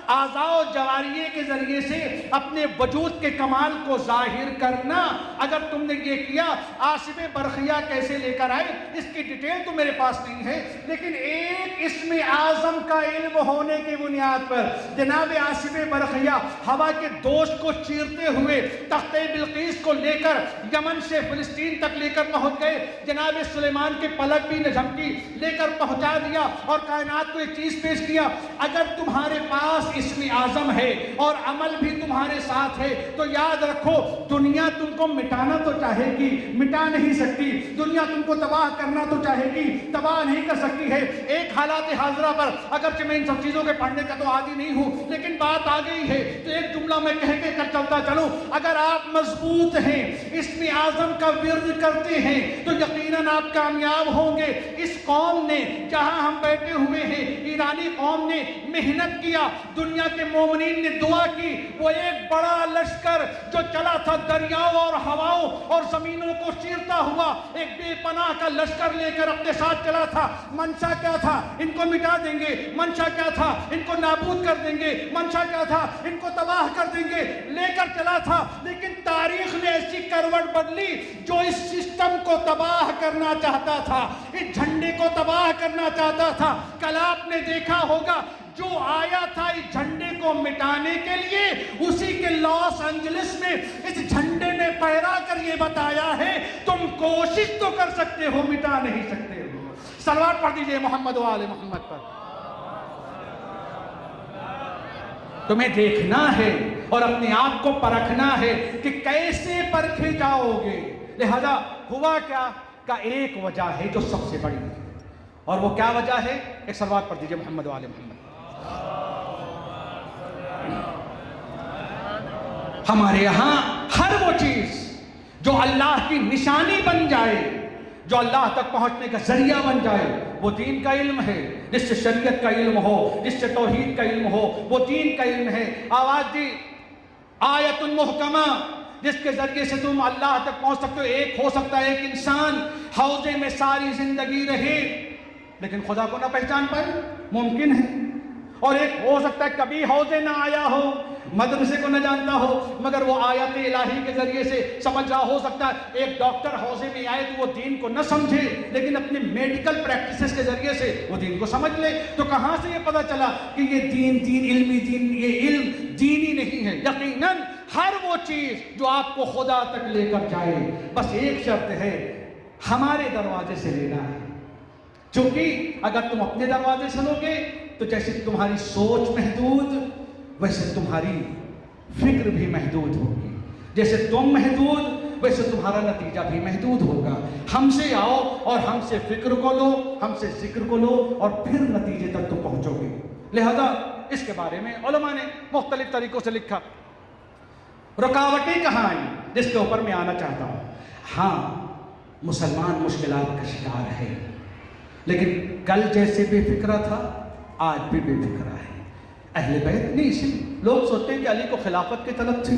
Speaker 7: اعضاء و جواریہ کے ذریعے سے اپنے وجود کے کمال کو ظاہر کرنا. اگر تم نے یہ کیا، آصف برقیہ کیسے لے کر آئے اس کی ڈیٹیل تو میرے پاس نہیں ہے، لیکن ایک اسم اعظم کا علم ہونے کی بنیاد پر جناب آصف برقیہ ہوا کے دوش کو چیرتے ہوئے تخت بلقیس کو لے کر یمن سے فلسطین تک لے کر پہنچ گئے. جناب سلیمان کے پلک بھی نہ جھپکی، لے کر پہنچا دیا اور کائنات کو ایک چیز پیش کیا. اگر تمہارے پاس اسم اعظم ہے اور عمل بھی تمہارے ساتھ ہے تو یاد رکھو دنیا تم کو مٹانا تو چاہے گی، مٹا نہیں سکتی. دنیا تم کو تباہ کرنا تو چاہے گی، تباہ نہیں کر سکتی ہے. ایک حالات حاضرہ پر اگرچہ میں ان سب چیزوں کے پڑھنے کا تو عادی نہیں ہوں، لیکن بات آ گئی ہے تو ایک جملہ میں کہہ کے کر چلتا چلوں. اگر آپ مضبوط ہیں، اسم اعظم کا ورد کرتے ہیں تو یقیناً آپ کامیاب ہوں گے. اس قوم نے، جہاں ہم بیٹھے ہوئے ہیں، ایرانی قوم نے محنت کیا، دنیا کے مومنین نے دعا کی. وہ ایک بڑا لشکر جو چلا تھا دریاؤں اور ہواؤں اور زمینوں کو چیرتا ہوا، ایک بے پناہ کا لشکر لے کر اپنے ساتھ چلا تھا. منشا کیا تھا؟ ان کو مٹا دیں گے. منشا کیا تھا؟ ان کو نابود کر دیں گے. منشا کیا تھا؟ ان کو تباہ کر دیں گے. لے کر چلا تھا، لیکن تاریخ نے ایسی کروٹ بدلی جو اس سسٹم کو تباہ کرنا چاہتا تھا، اس جھنڈے کو تباہ کرنا چاہتا تھا. کل آپ نے دیکھا ہوگا جو آیا تھا اس جھنڈے کو مٹانے کے لیے، اسی کے لاس اینجلس میں اس جھنڈے نے پھہرا کر یہ بتایا ہے تم کوشش تو کر سکتے ہو، مٹا نہیں سکتے ہو. صلوات پڑھ دیجئے محمد و آل محمد پر. تمہیں دیکھنا ہے اور اپنے آپ کو پرکھنا ہے کہ کیسے پرکھے جاؤ گے. لہذا ہوا کیا کا ایک وجہ ہے جو سب سے بڑی ہے، اور وہ کیا وجہ ہے؟ ایک صلوات پڑھ دیجئے محمد و آل محمد. ہمارے یہاں ہر وہ چیز جو اللہ کی نشانی بن جائے، جو اللہ تک پہنچنے کا ذریعہ بن جائے، وہ دین کا علم ہے. جس سے شریعت کا علم ہو، جس سے توحید کا علم ہو، وہ دین کا علم ہے. آواز دی آیت محکمہ جس کے ذریعے سے تم اللہ تک پہنچ سکتے ہو. ایک ہو سکتا ہے ایک انسان حوضے میں ساری زندگی رہے لیکن خدا کو نہ پہچان پائے، ممکن ہے. اور ایک ہو سکتا ہے کبھی حوضے نہ آیا ہو، مدرسے کو نہ جانتا ہو، مگر وہ آیت الہی کے ذریعے سے سمجھ رہا. ہو سکتا ہے ایک ڈاکٹر حوضے میں آئے تو وہ دین کو نہ سمجھے لیکن اپنے میڈیکل پریکٹسز کے ذریعے سے وہ دین کو سمجھ لے. تو کہاں سے یہ پتہ چلا کہ یہ دین علمی دین، یہ علم دینی نہیں ہے؟ یقیناً ہر وہ چیز جو آپ کو خدا تک لے کر جائے، بس ایک شرط ہے، ہمارے دروازے سے لینا ہے. چونکہ اگر تم اپنے دروازے سے لو گے تو جیسے تمہاری سوچ محدود، ویسے تمہاری فکر بھی محدود ہوگی. جیسے تم محدود، ویسے تمہارا نتیجہ بھی محدود ہوگا. ہم سے آؤ اور ہم سے فکر کو لو، ہم سے ذکر کو لو، اور پھر نتیجے تک تم پہنچو گے. لہذا اس کے بارے میں علماء نے مختلف طریقوں سے لکھا. رکاوٹیں کہاں آئیں جس کے اوپر میں آنا چاہتا ہوں. ہاں، مسلمان مشکلات کا شکار ہے، لیکن کل جیسے بے فکرہ تھا آج بھی بے فکرہ ہے. اہل بیت نے اسی لوگ سوچتے ہیں کہ علی کو خلافت کی طلب تھی،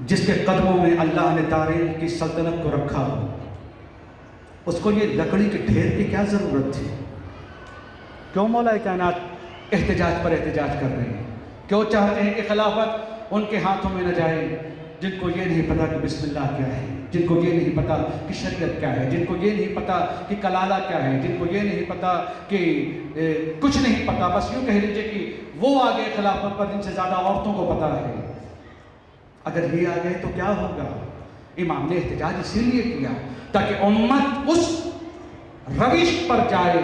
Speaker 7: جس کے قدموں میں اللہ نے دارین کی سلطنت کو رکھا ہو، اس کو یہ لکڑی کے ڈھیر کی کیا ضرورت تھی؟ کیوں مولا کائنات احتجاج پر احتجاج کر رہے ہیں؟ کیوں چاہتے ہیں کہ خلافت ان کے ہاتھوں میں نہ جائے جن کو یہ نہیں پتا کہ بسم اللہ کیا ہے، جن کو یہ نہیں پتا کہ شریعت کیا ہے، جن کو یہ نہیں پتا کہ کلالہ کیا ہے، جن کو یہ نہیں پتا کہ کچھ نہیں پتا، بس یوں کہہ لیجیے کہ وہ آ گئے خلافت پر جن سے زیادہ عورتوں کو پتا ہے۔ اگر یہ آ گئے تو کیا ہوگا؟ امام نے احتجاج اسی لیے کیا تاکہ امت اس روش پر جائے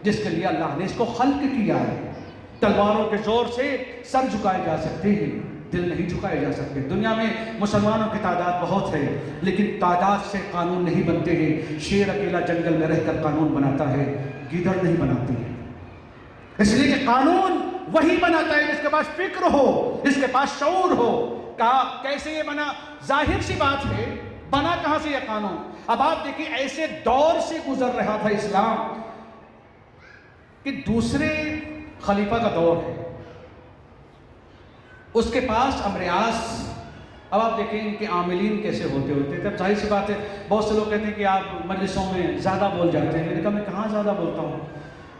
Speaker 7: جس کے لیے اللہ نے اس کو خلق کیا ہے۔ تلواروں کے زور سے سر جھکائے جا سکتے ہیں، دل نہیں جھکائے جا سکتے۔ دنیا میں مسلمانوں کی تعداد بہت ہے، لیکن تعداد سے قانون نہیں بنتے ہیں۔ شیر اکیلا جنگل میں رہ کر قانون بناتا ہے، گیدڑ نہیں بناتی ہے۔ اس لیے کہ قانون وہی بناتا ہے جس کے پاس فکر ہو، جس کے پاس شعور ہو۔ کہا کیسے یہ بنا؟ ظاہر سی بات ہے، بنا کہاں سے یہ قانون؟ اب آپ دیکھیں ایسے دور سے گزر رہا تھا اسلام کہ دوسرے خلیفہ کا دور ہے، اس کے پاس امریاس۔ اب آپ دیکھیں ان کے عاملین کیسے ہوتے ہوتے تھے۔ ظاہر سی بات ہے، بہت سے لوگ کہتے ہیں کہ آپ مجلسوں میں زیادہ بول جاتے ہیں۔ میں نے کہا میں کہاں زیادہ بولتا ہوں،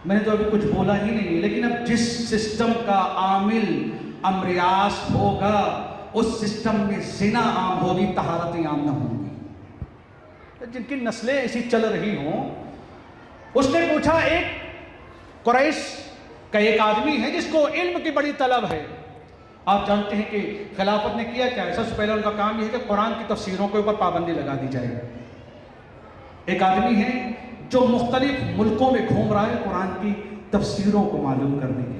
Speaker 7: میں نے تو ابھی کچھ بولا ہی نہیں ہے۔ لیکن اب جس سسٹم کا عامل امریاس ہوگا، اس سسٹم میں زنا عام ہوگی، طہارتیں عام نہ ہوں گی۔ جن کی نسلیں ایسی چل رہی ہوں، اس نے پوچھا، ایک قریش کا ایک آدمی ہے جس کو علم کی بڑی طلب ہے۔ آپ جانتے ہیں کہ خلافت نے کیا کیا ہے؟ سب سے پہلے ان کا کام یہ ہے کہ قرآن کی تفسیروں کے اوپر پابندی لگا دی جائے۔ ایک آدمی ہے جو مختلف ملکوں میں گھوم رہا ہے قرآن کی تفسیروں کو معلوم کرنے کے،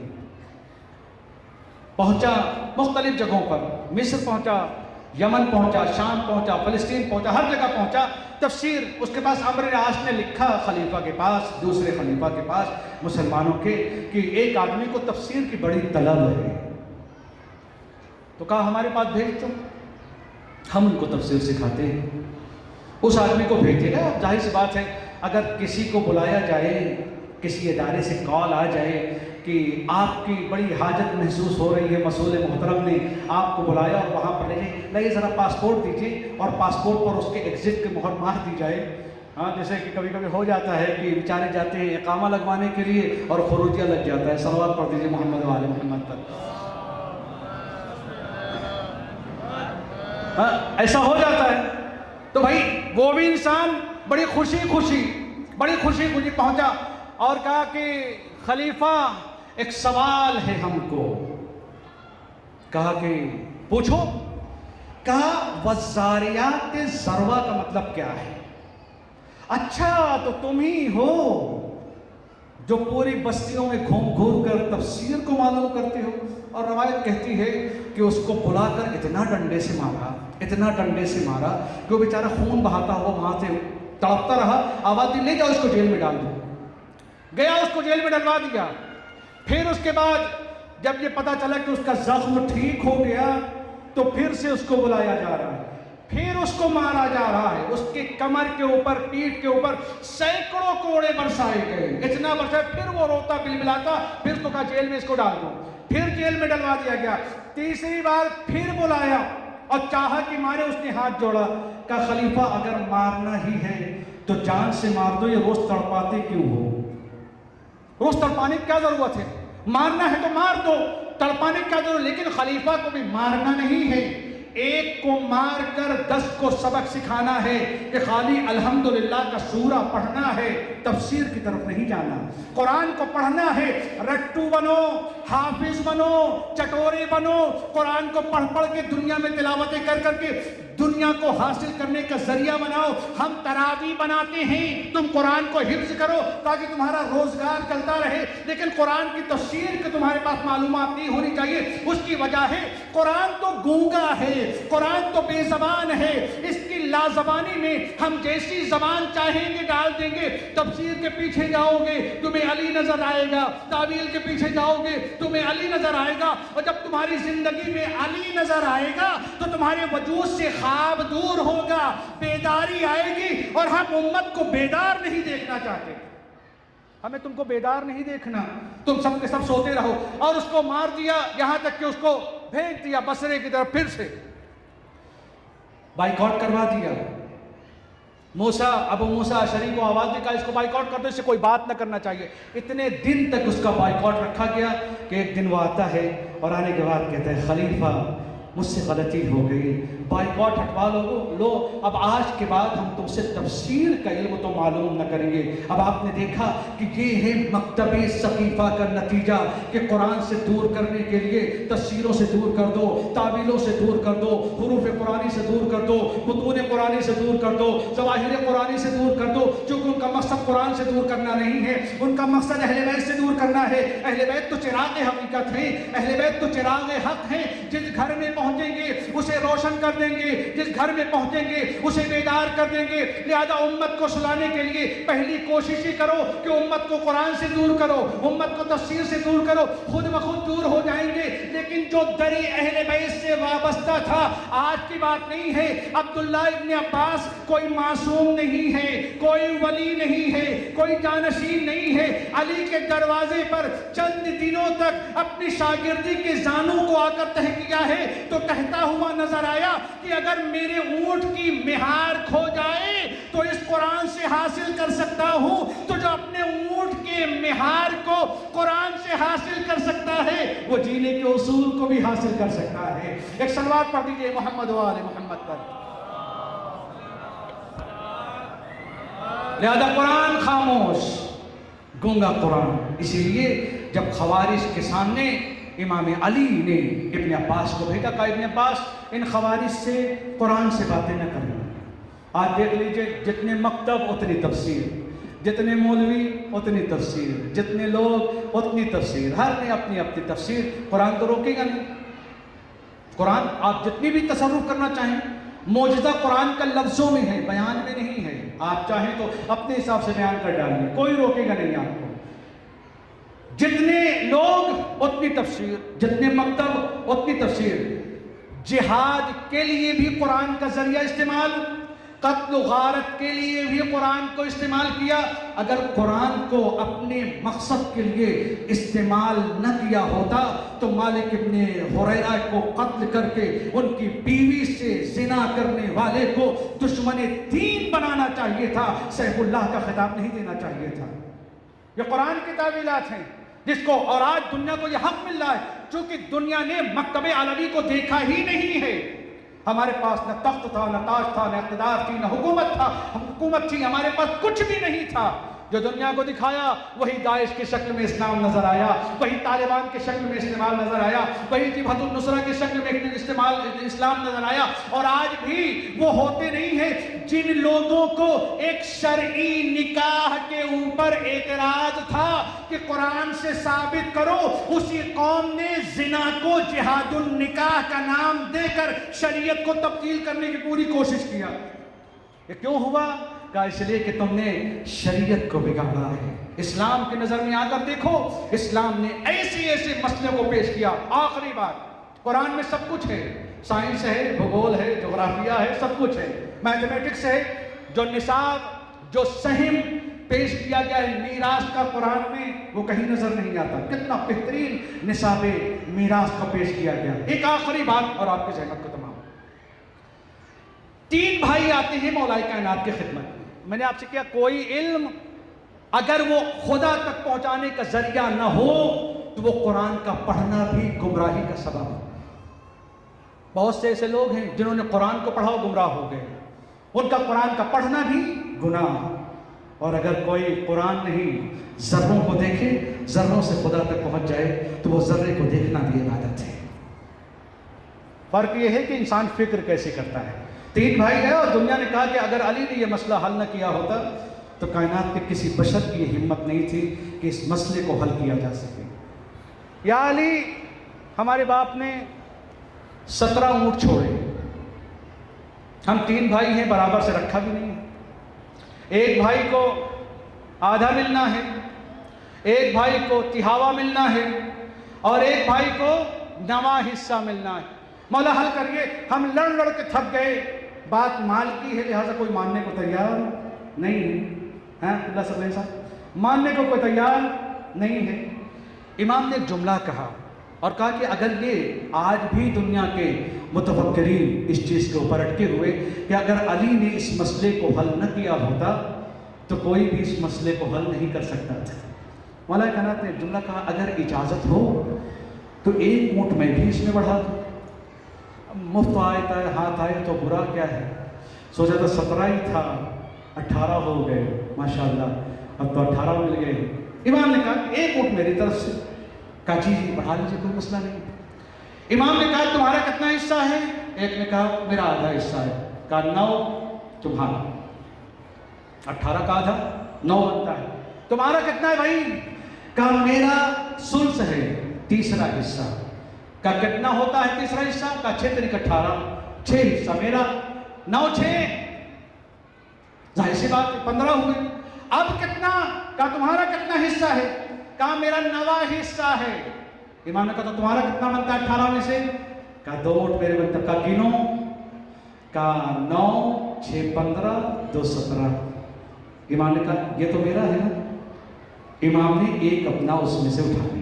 Speaker 7: پہنچا مختلف جگہوں پر، مصر پہنچا، یمن پہنچا، شام پہنچا، فلسطین پہنچا، ہر جگہ پہنچا۔ تفسیر اس کے پاس امر عاش نے لکھا خلیفہ کے پاس، دوسرے خلیفہ کے پاس مسلمانوں کے، کہ ایک آدمی کو تفسیر کی بڑی طلب ہے۔ تو کہا ہمارے پاس بھیج دو، ہم ان کو تفسیر سکھاتے ہیں۔ اس آدمی کو بھیجے گا۔ ظاہر سی بات ہے، اگر کسی کو بلایا جائے، کسی ادارے سے کال آ جائے کہ آپ کی بڑی حاجت محسوس ہو رہی ہے، مسئول محترم نے آپ کو بلایا اور وہاں پر لے ذرا پاسپورٹ دیجیے، اور پاسپورٹ پر اس کے ایگزٹ کی مہر مار دی جائے۔ ہاں، جیسے کہ کبھی کبھی ہو جاتا ہے کہ بیچارے جاتے ہیں اقامہ لگوانے کے لیے اور خروجیہ لگ جاتا ہے۔ صلوات پڑھ دیجیے محمد و آل محمد پر۔ ہاں، ایسا ہو جاتا ہے۔ تو بھائی وہ بھی انسان بڑی خوشی خوشی پہنچا اور کہا کہ خلیفہ ایک سوال ہے ہم کو۔ کہا کہ پوچھو۔ کہا وزاریات ذروہ کا مطلب کیا ہے؟ اچھا تو تم ہی ہو جو پوری بستیوں میں گھوم کر تفسیر کو معلوم کرتے ہو۔ اور روایت کہتی ہے کہ اس کو بلا کر اتنا ڈنڈے سے مارا کہ وہ بیچارہ خون بہاتا ہوا وہاں سے تڑپتا رہا۔ آواز دی لے جاؤ اس کو جیل میں ڈال دو۔ گیا، اس کو جیل میں ڈلوا دیا۔ پھر اس کے بعد جب یہ پتا چلا کہ اس کا زخم ٹھیک ہو گیا تو پھر سے اس کو بلایا جا رہا ہے، پھر اس کو مارا جا رہا ہے۔ اس کے کمر کے اوپر، پیٹھ کے اوپر سینکڑوں کوڑے برسائے گئے، اتنا برسائے۔ پھر وہ روتا بلبلاتا، پھر اس کو کہا جیل میں اس کو ڈال دو، پھر جیل میں ڈلوا دیا گیا۔ تیسری بار پھر بلایا اور چاہا کہ مارے، اس نے ہاتھ جوڑا، کہا خلیفہ اگر مارنا ہی ہے تو جان سے مار دو، یہ روز تڑپاتے کیوں ہو؟ روز تڑپانے کی کیا ضرورت ہے؟ مارنا ہے تو مار دو، تڑپانے کی کیا ضرورت؟ لیکن خلیفہ کو بھی مارنا نہیں ہے، ایک کو مار کر 10 کو سبق سکھانا ہے کہ خالی الحمدللہ کا سورہ پڑھنا ہے، تفسیر کی طرف نہیں جانا۔ قرآن کو پڑھنا ہے، رٹو بنو، حافظ بنو، چٹورے بنو، قرآن کو پڑھ کے دنیا میں تلاوتیں کر کے دنیا کو حاصل کرنے کا ذریعہ بناؤ۔ ہم تراویح بناتے ہیں، تم قرآن کو حفظ کرو تاکہ تمہارا روزگار چلتا رہے، لیکن قرآن کی تفسیر کے تمہارے پاس معلومات نہیں ہونی چاہیے۔ اس کی وجہ ہے قرآن تو گونگا ہے، قرآن تو بے زبان ہے، اس کی لازبانی میں ہم جیسی زبان چاہیں گے ڈال دیں گے۔ تفسیر کے پیچھے جاؤ گے تمہیں علی نظر آئے گا، تعویل کے پیچھے جاؤ گے تمہیں علی نظر آئے گا، اور جب تمہاری زندگی میں علی نظر آئے گا تو تمہارے وجود سے خواب دور ہوگا، بیداری آئے گی، اور ہم امت کو بیدار نہیں دیکھنا چاہتے۔ ہمیں تم کو بیدار نہیں دیکھنا، تم سب کے سب سوتے رہو. اور اس کو مار دیا، یہاں تک کہ اس کو بھیج دیا بصرے کی طرف، پھر سے بائیکاٹ کروا دیا. ابو موسیٰ اشعری کو آواز دی، کہا اس کو بائیکاٹ کر دو، اس سے کوئی بات نہ کرنا چاہیے. اتنے دن تک اس کا بائیکاٹ رکھا گیا کہ ایک دن وہ آتا ہے اور آنے کے بعد کہتا ہے خلیفہ مجھ سے غلطی ہو گئی، بائیکاٹ ہٹوا لو، اب آج کے بعد ہم تم سے تفسیر کا علم تو معلوم نہ کریں گے. اب آپ نے دیکھا کہ یہ ہے مکتب سقیفہ کا نتیجہ کہ قرآن سے دور کرنے کے لیے تفسیروں سے دور کر دو، تعویلوں سے دور کر دو، حروف قرآنی سے دور کر دو، متون قرآنی سے دور کر دو، ظواہر قرآنی سے دور کر دو. چونکہ ان کا مقصد قرآن سے دور کرنا نہیں ہے، ان کا مقصد اہل بیت سے دور کرنا ہے. اہل بیت تو چراغ حقیقت ہیں، اہل بیت تو چراغ حق ہیں. جس گھر میں پہنچیں گے اسے روشن کر دیں گے، جس گھر میں پہنچیں گے اسے بیدار کر دیں گے. لہذا امت کو سلانے کے لیے پہلی کوشش ہی کرو کہ امت کو قرآن سے دور کرو، امت کو تفسیر سے دور کرو، خود بخود دور ہو جائیں گے. لیکن جو دری اہل بیت سے وابستہ تھا، آج کی بات نہیں ہے. عبداللہ ابن عباس کوئی معصوم نہیں ہے، کوئی ولی نہیں ہے، کوئی جانشین نہیں ہے. علی کے دروازے پر چند دنوں تک اپنی شاگردی کے زانوں کو آ کر تہ کیا ہے تو کہتا ہوا نظر آیا کہ اگر میرے اونٹ کی مہار کھو جائے تو اس قرآن سے حاصل کر سکتا ہوں. تو جو اپنے اونٹ کے مہار کو قرآن سے حاصل کر سکتا ہے وہ جینے کے اصول کو بھی حاصل کر سکتا ہے. ایک صلوات پڑھ دیجئے محمد و آل محمد پر. لہذا قرآن خاموش، گونگا قرآن. اسی لیے جب خوارج کے سامنے امام علی نے ابن عباس کو بھیجا، کہا ابن عباس ان خوارج سے قرآن سے باتیں نہ کرنا. آج دیکھ لیجئے جتنے مکتب اتنی تفسیر، جتنے مولوی اتنی تفسیر، جتنے لوگ اتنی تفسیر، ہر نے اپنی اپنی تفسیر. قرآن تو روکے گا نہیں. قرآن آپ جتنی بھی تصرف کرنا چاہیں، معجزہ قرآن کا لفظوں میں ہے، بیان میں نہیں ہے. آپ چاہیں تو اپنے حساب سے بیان کر ڈالیں، کوئی روکے گا نہیں آپ کو. جتنے لوگ اتنی تفسیر، جتنے مکتب اتنی تفسیر. جہاد کے لیے بھی قرآن کا ذریعہ استعمال، قتل و غارت کے لیے بھی قرآن کو استعمال کیا. اگر قرآن کو اپنے مقصد کے لیے استعمال نہ کیا ہوتا تو مالک ابن حریرہ کو قتل کر کے ان کی بیوی سے زنا کرنے والے کو دشمن دین بنانا چاہیے تھا، سیف اللہ کا خطاب نہیں دینا چاہیے تھا. یہ قرآن کی تعویلات ہیں جس کو، اور آج دنیا کو یہ حق مل رہا ہے چونکہ دنیا نے مکتب علوی کو دیکھا ہی نہیں ہے. ہمارے پاس نہ تخت تھا، نہ تاج تھا، نہ اقتدار تھی، نہ حکومت تھا. حکومت تھی، ہمارے پاس کچھ بھی نہیں تھا. جو دنیا کو دکھایا وہی داعش کی شکل میں اسلام نظر آیا، وہی طالبان کی شکل میں استعمال نظر آیا، وہی جبہت النصرہ کی شکل میں اسلام نظر آیا. اور آج بھی وہ ہوتے نہیں ہیں جن لوگوں کو ایک شرعی نکاح کے اوپر اعتراض تھا کہ قرآن سے ثابت کرو، اسی قوم نے زنا کو جہاد النکاح کا نام دے کر شریعت کو تبدیل کرنے کی پوری کوشش کیا. یہ کیوں ہوا؟ کہا اس لیے کہ تم نے شریعت کو بگاڑا ہے. اسلام کی نظر میں آ کر دیکھو، اسلام نے ایسے مسئلے کو پیش کیا. آخری بات، قرآن میں سب کچھ ہے، سائنس ہے، بھگول ہے، جغرافیہ ہے، سب کچھ ہے، میتھمیٹکس ہے. جو نصاب، جو سہم پیش کیا گیا ہے میراث کا قرآن میں، وہ کہیں نظر نہیں آتا. کتنا بہترین نصاب میراث کو پیش کیا گیا. ایک آخری بات اور آپ کی زحمت کو تمام. 3 بھائی آتے ہیں مولا کائنات کی خدمت میں. میں نے آپ سے کیا کوئی علم اگر وہ خدا تک پہنچانے کا ذریعہ نہ ہو تو وہ قرآن کا پڑھنا بھی گمراہی کا سبب ہے. بہت سے ایسے لوگ ہیں جنہوں نے قرآن کو پڑھا اور گمراہ ہو گئے. ان کا قرآن کا پڑھنا بھی گناہ. اور اگر کوئی قرآن نہیں ذروں کو دیکھے، ذروں سے خدا تک پہنچ جائے تو وہ ذرے کو دیکھنا بھی عبادت ہے. فرق یہ ہے کہ انسان فکر کیسے کرتا ہے. 3 بھائی ہیں اور دنیا نے کہا کہ اگر علی نے یہ مسئلہ حل نہ کیا ہوتا تو کائنات کے کسی بشر کی یہ ہمت نہیں تھی کہ اس مسئلے کو حل کیا جا سکے. یا علی، ہمارے باپ نے 17 اونٹ چھوڑے، ہم 3 بھائی ہیں، برابر سے رکھا بھی نہیں. ایک بھائی کو آدھا ملنا ہے، ایک بھائی کو تہاوا ملنا ہے، اور ایک بھائی کو نواں حصہ ملنا ہے. مولا حل کریے. ہم لڑ کے تھک گئے. بات مال کی ہے لہٰذا کوئی ماننے کو تیار نہیں ہے. اللہ صاحب ماننے کو کوئی تیار نہیں ہے۔ امام نے ایک جملہ کہا اور کہا کہ اگر یہ آج بھی دنیا کے متفکرین اس چیز کے اوپر اٹکے ہوئے کہ اگر علی نے اس مسئلے کو حل نہ کیا ہوتا تو کوئی بھی اس مسئلے کو حل نہیں کر سکتا تھا۔ مولا کائنات نے ایک جملہ کہا اگر اجازت ہو تو ایک اونٹ میں بھی اس میں بڑھا دوں۔ مفت آئے ہاتھ آئے تو برا کیا ہے؟ سوچا تو 17 ہی تھا، 18 ہو گئے، ماشاءاللہ اب تو 18 مل گئے۔ امام نے کہا کہ ایک اونٹ میری طرف سے، کہا جی بڑھا لیجیے کوئی مسئلہ نہیں۔ امام نے کہا تمہارا کتنا حصہ ہے؟ ایک نے کہا میرا آدھا حصہ ہے، کہا 9 تمہارا، 18 کا آدھا 9 بنتا ہے، تمہارا کتنا ہے بھائی؟ کہا میرا ثلث ہے، تیسرا حصہ۔ کہا کتنا ہوتا ہے تیسرا حصہ؟ کہا 6 تریک 18، 6 حصہ میرا، 9 6، ظاہر سی بات 15 ہوئے۔ اب کتنا؟ کہا تمہارا کتنا حصہ ہے؟ کہا میرا 9واں حصہ ہے۔ امام نے کہا تو تمہارا کتنا بنتا ہے 18 میں سے؟ کہا 2 ووٹ میرے بنتا۔ کہا گنو؟ کہا 9 6 15 2 17۔ امام نے کہا یہ تو میرا ہے نا۔ امام نے ایک اپنا اس میں سے اٹھا لیا۔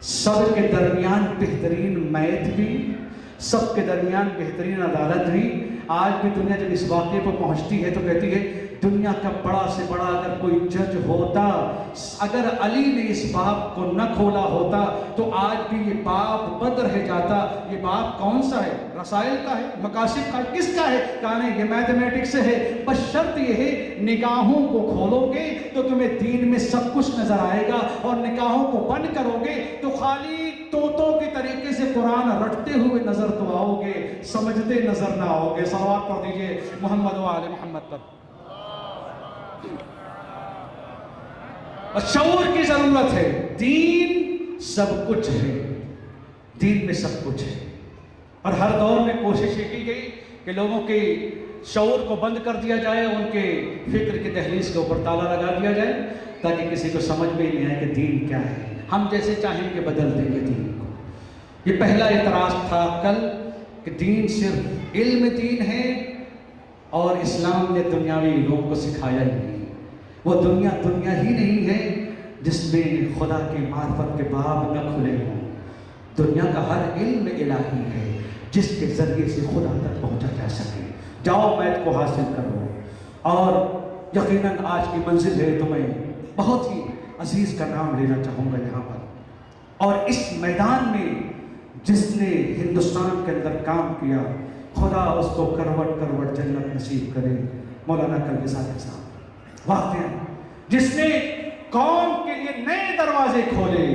Speaker 7: سب کے درمیان بہترین میت بھی، سب کے درمیان بہترین عدالت بھی۔ آج بھی دنیا جب اس واقعے پر پہنچتی ہے تو کہتی ہے دنیا کا بڑا سے بڑا اگر کوئی جج ہوتا، اگر علی نے اس باب کو نہ کھولا ہوتا تو آج بھی یہ باب بند رہ جاتا۔ یہ باب کون سا ہے؟ رسائل کا ہے، مقاصد کا، کس کا ہے؟ کہا نہیں یہ میتھمیٹکس سے ہے، بس شرط یہ ہے نگاہوں کو کھولو گے تو تمہیں دین میں سب کچھ نظر آئے گا، اور نگاہوں کو بند کرو گے تو خالی طوطوں کے طریقے سے قرآن رٹتے ہوئے نظر تو آؤ گے، سمجھتے نظر نہ آؤ گے۔ صلوات پڑھ دیجئے محمد و آل محمد پر۔ شعور کی ضرورت ہے۔ دین سب کچھ ہے، دین میں سب کچھ ہے، اور ہر دور میں کوشش یہ کی گئی کہ لوگوں کے شعور کو بند کر دیا جائے، ان کے فکر کی دہلیز کے اوپر تالا لگا دیا جائے تاکہ کسی کو سمجھ میں نہیں آئے کہ دین کیا ہے۔ ہم جیسے چاہیں کہ بدل دیں گے دین کو۔ یہ پہلا اعتراض تھا کل کہ دین صرف علم دین ہے اور اسلام نے دنیاوی علوم کو سکھایا ہی نہیں۔ وہ دنیا ہی نہیں ہے جس میں خدا کی معرفت کے باب نہ کھلے ہوں۔ دنیا کا ہر علم الہی ہے جس کے ذریعے سے خدا تک پہنچا جا سکے۔ جاؤ میت کو حاصل کرو، اور یقیناً آج کی منزل ہے تو میں بہت ہی عزیز کا نام لینا چاہوں گا یہاں پر، اور اس میدان میں جس نے ہندوستان کے اندر کام کیا خدا اس کو کروٹ کروٹ جنت نصیب کرے، مولانا کلب زادہ صاحب واقعہ جس نے قوم کے لیے نئے دروازے کھولے،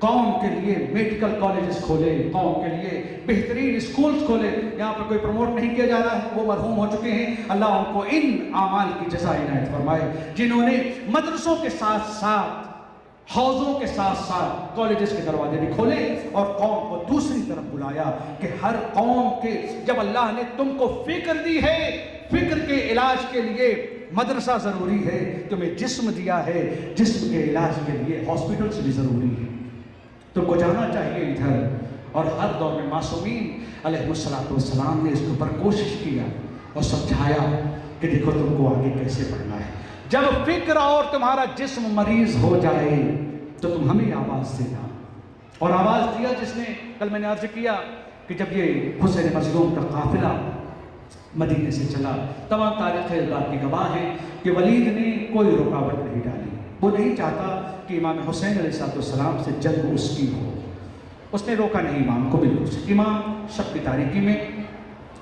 Speaker 7: قوم کے لیے میڈیکل کالجز کھولے، قوم کے لیے بہترین اسکولز کھولے۔ یہاں پر کوئی پروموٹ نہیں کیا جا رہا ہے، وہ مرحوم ہو چکے ہیں، اللہ ان کو ان اعمال کی جزا عنایت فرمائے جنہوں نے مدرسوں کے ساتھ ساتھ حوضوں کے ساتھ ساتھ کالجز کے دروازے بھی کھولے اور قوم کو دوسری طرف بلایا کہ ہر قوم کے، جب اللہ نے تم کو فکر دی ہے، فکر کے علاج کے لیے مدرسہ ضروری ہے، تمہیں جسم دیا ہے، جسم کے علاج کے لیے ہاسپٹلز بھی ضروری ہے، تم کو جانا چاہیے ادھر۔ اور ہر دور میں معصومین علیہ السلام نے اس کے اوپر کوشش کیا اور سمجھایا کہ دیکھو تم کو آگے کیسے بڑھنا ہے۔ جب فکر اور تمہارا جسم مریض ہو جائے تو تم ہمیں آواز دینا، اور آواز دیا جس نے، کل میں نے عرض کیا کہ جب یہ حسین مظلوم کا قافلہ مدینے سے چلا، تمام تاریخ بات کی گواہ ہے کہ ولید نے کوئی رکاوٹ نہیں ڈالی، وہ نہیں چاہتا کہ امام حسین علیہ السلام سے جنگ اس کی ہو، اس نے روکا نہیں امام کو بالکل سے۔ امام شب کی تاریکی میں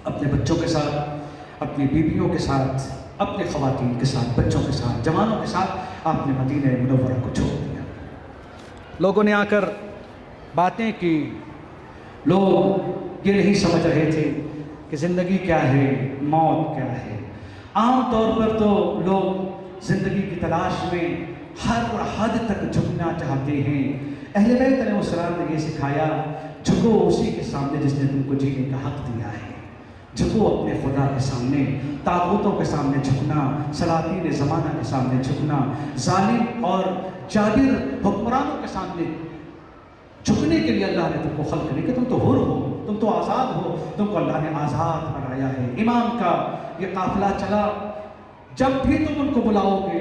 Speaker 7: اپنے بچوں کے ساتھ، اپنی بیویوں کے ساتھ، اپنے خواتین کے ساتھ، بچوں کے ساتھ، جوانوں کے ساتھ آپ نے مدینہ منورہ کو چھوڑ دیا۔ لوگوں نے آ کر باتیں کی، لوگ یہ نہیں سمجھ رہے تھے کہ زندگی کیا ہے، موت کیا ہے۔ عام طور پر تو لوگ زندگی کی تلاش میں ہر حد تک جھکنا چاہتے ہیں۔ اہل بیت علیہ السلام نے یہ سکھایا، جھکو اسی کے سامنے جس نے تم کو جینے کا حق دیا ہے، جھکو اپنے خدا کے سامنے، طاغوتوں کے سامنے جھکنا، سلاطین زمانہ کے سامنے جھکنا، ظالم اور جابر حکمرانوں کے سامنے جھکنے کے لیے اللہ نے تم کو خلق نہیں کہ تم تو حر ہو، تم تو آزاد ہو، تم کو اللہ نے آزاد بنایا ہے۔ امام کا یہ قافلہ چلا، جب بھی تم ان کو بلاؤ گے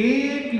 Speaker 7: 1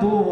Speaker 7: 2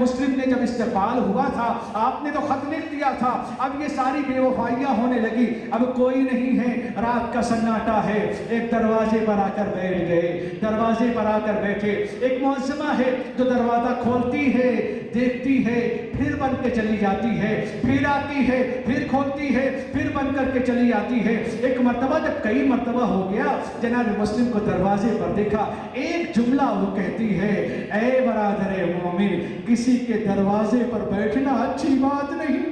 Speaker 7: مسلم نے جب استقبال ہوا تھا آپ نے تو خط لکھ دیا تھا، اب یہ ساری بے وفائیاں ہونے لگی، اب کوئی نہیں ہے، رات کا سناٹا ہے، ایک دروازے پر آ کر بیٹھ گئے، دروازے پر آ کر بیٹھے، ایک معظمہ ہے جو دروازہ کھولتی ہے، دیکھتی ہے، پھر بند کے چلی جاتی ہے، پھر آتی ہے، پھر کھولتی ہے، پھر بند کر کے چلی آتی ہے۔ ایک مرتبہ جب کئی مرتبہ ہو گیا، جناب مسلم کو دروازے پر دیکھا، ایک جملہ وہ کہتی ہے، اے برادر مومن، کسی کے دروازے پر بیٹھنا اچھی بات نہیں،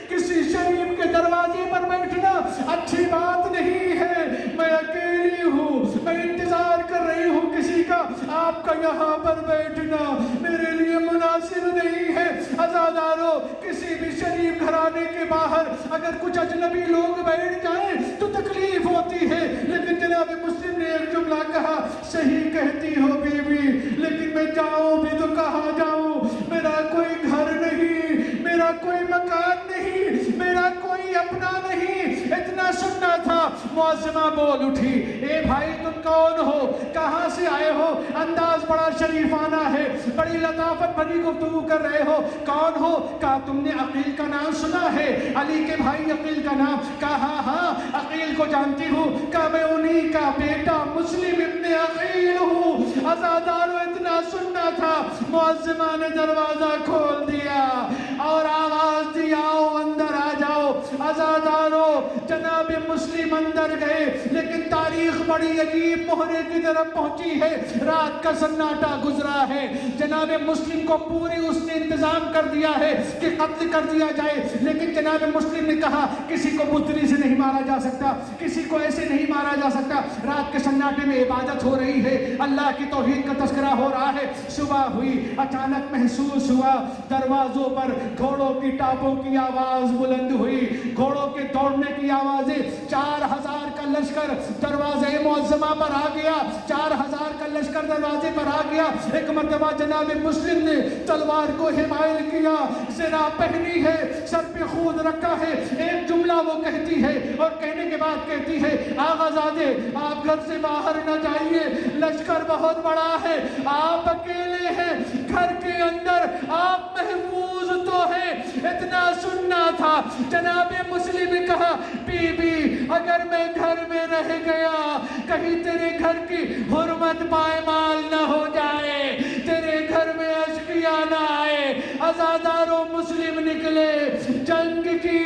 Speaker 7: کسی شریف کے دروازے پر بیٹھنا اچھی بات نہیں ہے، میں اکیلی ہوں، میں انتظار کر رہی ہوں کسی کا، آپ کا یہاں پر بیٹھنا میرے لیے مناسب نہیں ہے۔ عزادارو، کسی بھی شریف گھرانے کے باہر اگر کچھ اجنبی لوگ بیٹھ جائیں تو تکلیف ہوتی ہے، لیکن جناب مسلم نے ایک جملہ کہا، صحیح کہتی ہو بی بی، لیکن میں جاؤں بھی تو کہاں جاؤں، میرا کوئی گھر نہیں، میرا کوئی مکان نہیں، میرا کوئی اپنا نہیں۔ اتنا سننا تھا، معظمہ بول اٹھی، اے بھائی تم کون ہو، کہاں سے آئے ہو، انداز بڑا شریفانہ ہے، بڑی لطافت بھری گفتگو کر رہے ہو، کون ہو؟ کہا تم نے عقیل کا نام سنا ہے، علی کے بھائی عقیل کا نام؟ کہا ہاں ہاں عقیل کو جانتی ہوں۔ کہا میں انہی کا بیٹا مسلم ابن عقیل ہوں۔ عزادارو، اتنا سننا تھا، معظمہ نے دروازہ کھول دیا اور آواز دی، آؤ اندر آ جاؤ۔ عزادارو، جناب مسلم اندر گئے، لیکن تاریخ بڑی عجیب موہرے کی طرف پہنچی ہے، رات کا سناٹا گزرا ہے، جناب مسلم کو پوری اس نے انتظام کر دیا ہے کہ قتل کر دیا جائے، لیکن جناب مسلم نے کہا کسی کو بتری سے نہیں مارا جا سکتا، کسی کو ایسے نہیں مارا جا سکتا۔ رات کے سناٹے میں عبادت ہو رہی ہے، اللہ کی توحید کا تذکرہ ہو رہا ہے۔ صبح ہوئی، اچانک محسوس ہوا دروازوں پر گھوڑوں کی ٹاپوں کی آواز بلند ہوئی، گھوڑوں کے دوڑنے کی آوازیں، 4000 کا لشکر دروازے معظمہ پر آ گیا، 4000 کا لشکر دروازے پر آ گیا۔ ایک مرتبہ جناب مسلم نے تلوار کو حمائل کیا، زرا پہنی ہے، سر پہ خود رکھا ہے، ایک جملہ وہ کہتی ہے اور کہنے کے بعد کہتی ہے، آغا زادے آپ گھر سے باہر نہ جائیے، لشکر بہت بڑا ہے، آپ اکیلے ہیں، گھر کے اندر آپ محفوظ تو ہیں۔ اتنا سننا تھا، جناب مسلم نے کہا، بی بی اگر میں گھر میں رہ گیا، کہیں تیرے گھر کی حرمت پائمال نہ ہو جائے، تیرے گھر میں اشقیاء نہ آئے۔ عزادارو، مسلم نکلے، جنگ کی،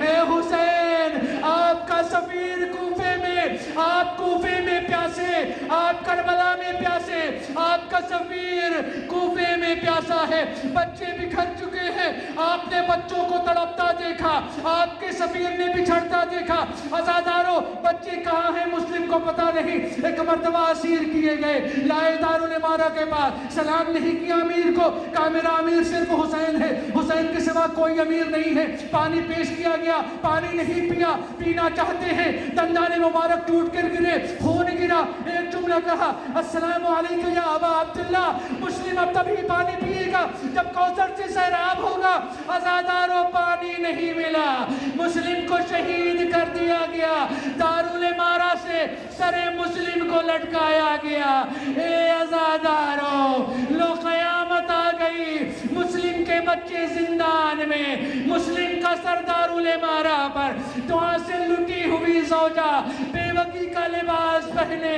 Speaker 7: اے حسین آپ کا سفیر کوفے میں، آپ کوفے میں پیاسے، آپ کربلا میں پیاسے، آپ کا سفیر کوفے میں پیاسا ہے، بچے بکھر چکے ہیں، آپ نے بچوں کو تڑپتا دیکھا، آپ کے سفیر نے بچھڑتا دیکھا۔ عزادارو، بچے کہاں ہیں مسلم کو پتا نہیں۔ ایک مرتبہ اسیر کیے گئے، لائے دارالامارہ کے پاس، سلام نہیں کیا امیر کو، کہا میرا امیر صرف حسین ہے، حسین کے سوا کوئی امیر نہیں ہے۔ پانی پیش کیا گیا، پانی نہیں پیا، پینا چاہتے ہیں، دندان مبارک ٹوٹ کر گرے، خون گرا، ایک جملہ کہا، السلام علیکم یا ابا عبداللہ۔ مسلم اب تبھی پانی پیے گا جب کوثر سے سیراب ہوگا۔ عزادارو، پانی نہیں ملا، مسلم کو شہید کر دیا گیا، دارالامارہ سے سر مسلم کو لٹکایا گیا۔ اے عزادارو، لو قیامت آ گئی، مسلم کے بچے زندان میں، مسلم کا سر دارالامارہ پر، دعا سے لٹی ہوئی زوجہ بیوگی کا لباس پہنے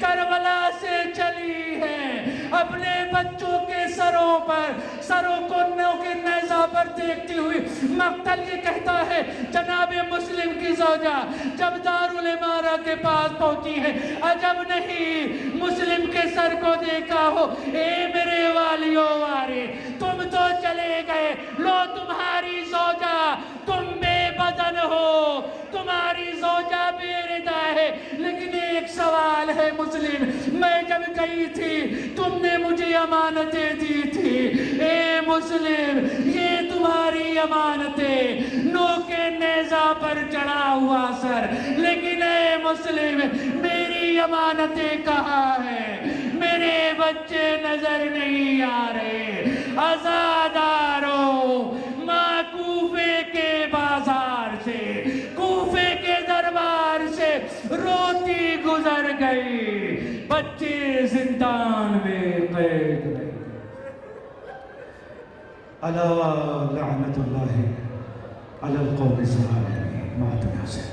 Speaker 7: کربلا سے چلی ہے، اپنے بچوں کے سروں پر، سروں کو نو کے نیزہ پر دیکھتی ہوئی۔ مقتل یہ کہتا ہے، جناب مسلم کی زوجہ جب دارالامارہ کے پاس پہنچی ہے، عجب نہیں مسلم کے سر کو دیکھا ہو، اے میرے والیو وارے، تم تو چلے گئے، لو تمہاری زوجہ، تم بے بدن ہو، تمہاری زوجہ بے ردا ہے، لیکن ایک سوال ہے مسلم، میں جب گئی تھی تم نے مجھے امانتیں دی تھی، اے مسلم یہ تمہاری امانتیں، نو کے نیزہ پر چڑھا ہوا سر، لیکن اے مسلم میری امانتیں کہاں ہیں؟ میرے بچے نظر نہیں آ رہے۔ عزادارو، ماں کوفے کے بازار سے، کوفے کے دربار سے روتی گزر گئی، بچے زندان میں قید رہ گئے۔
Speaker 6: الا لعنت اللہ علی القوم الظالمین. معتنا سے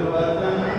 Speaker 5: الوطن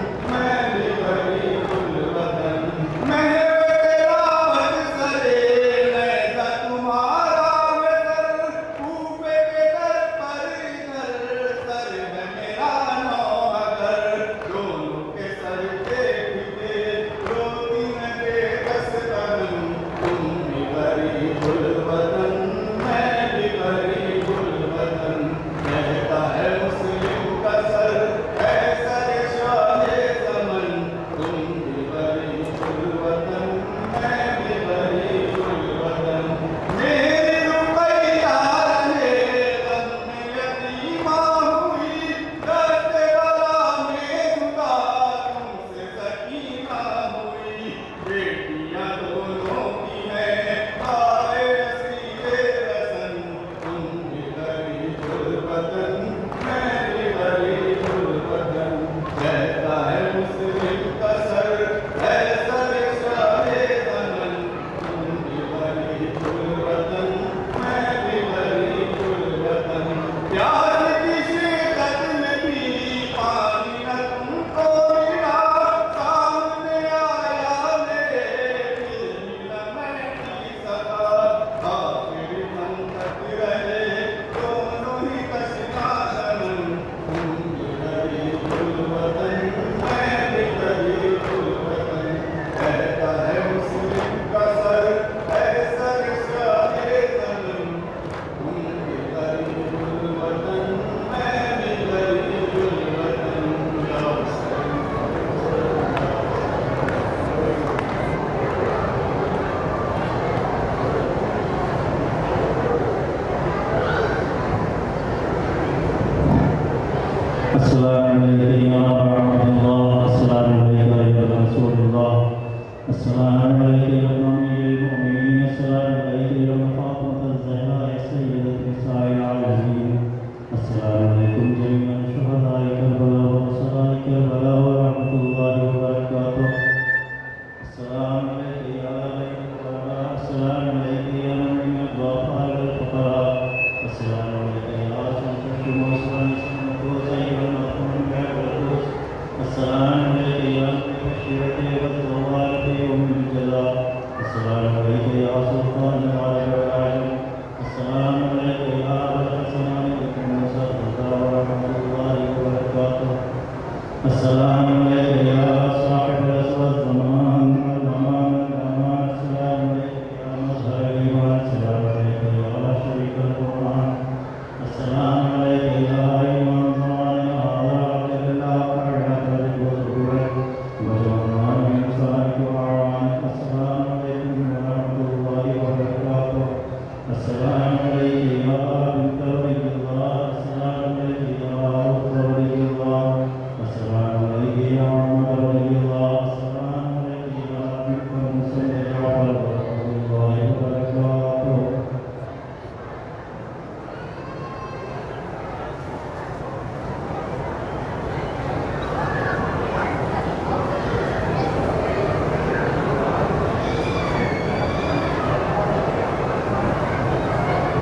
Speaker 3: السلام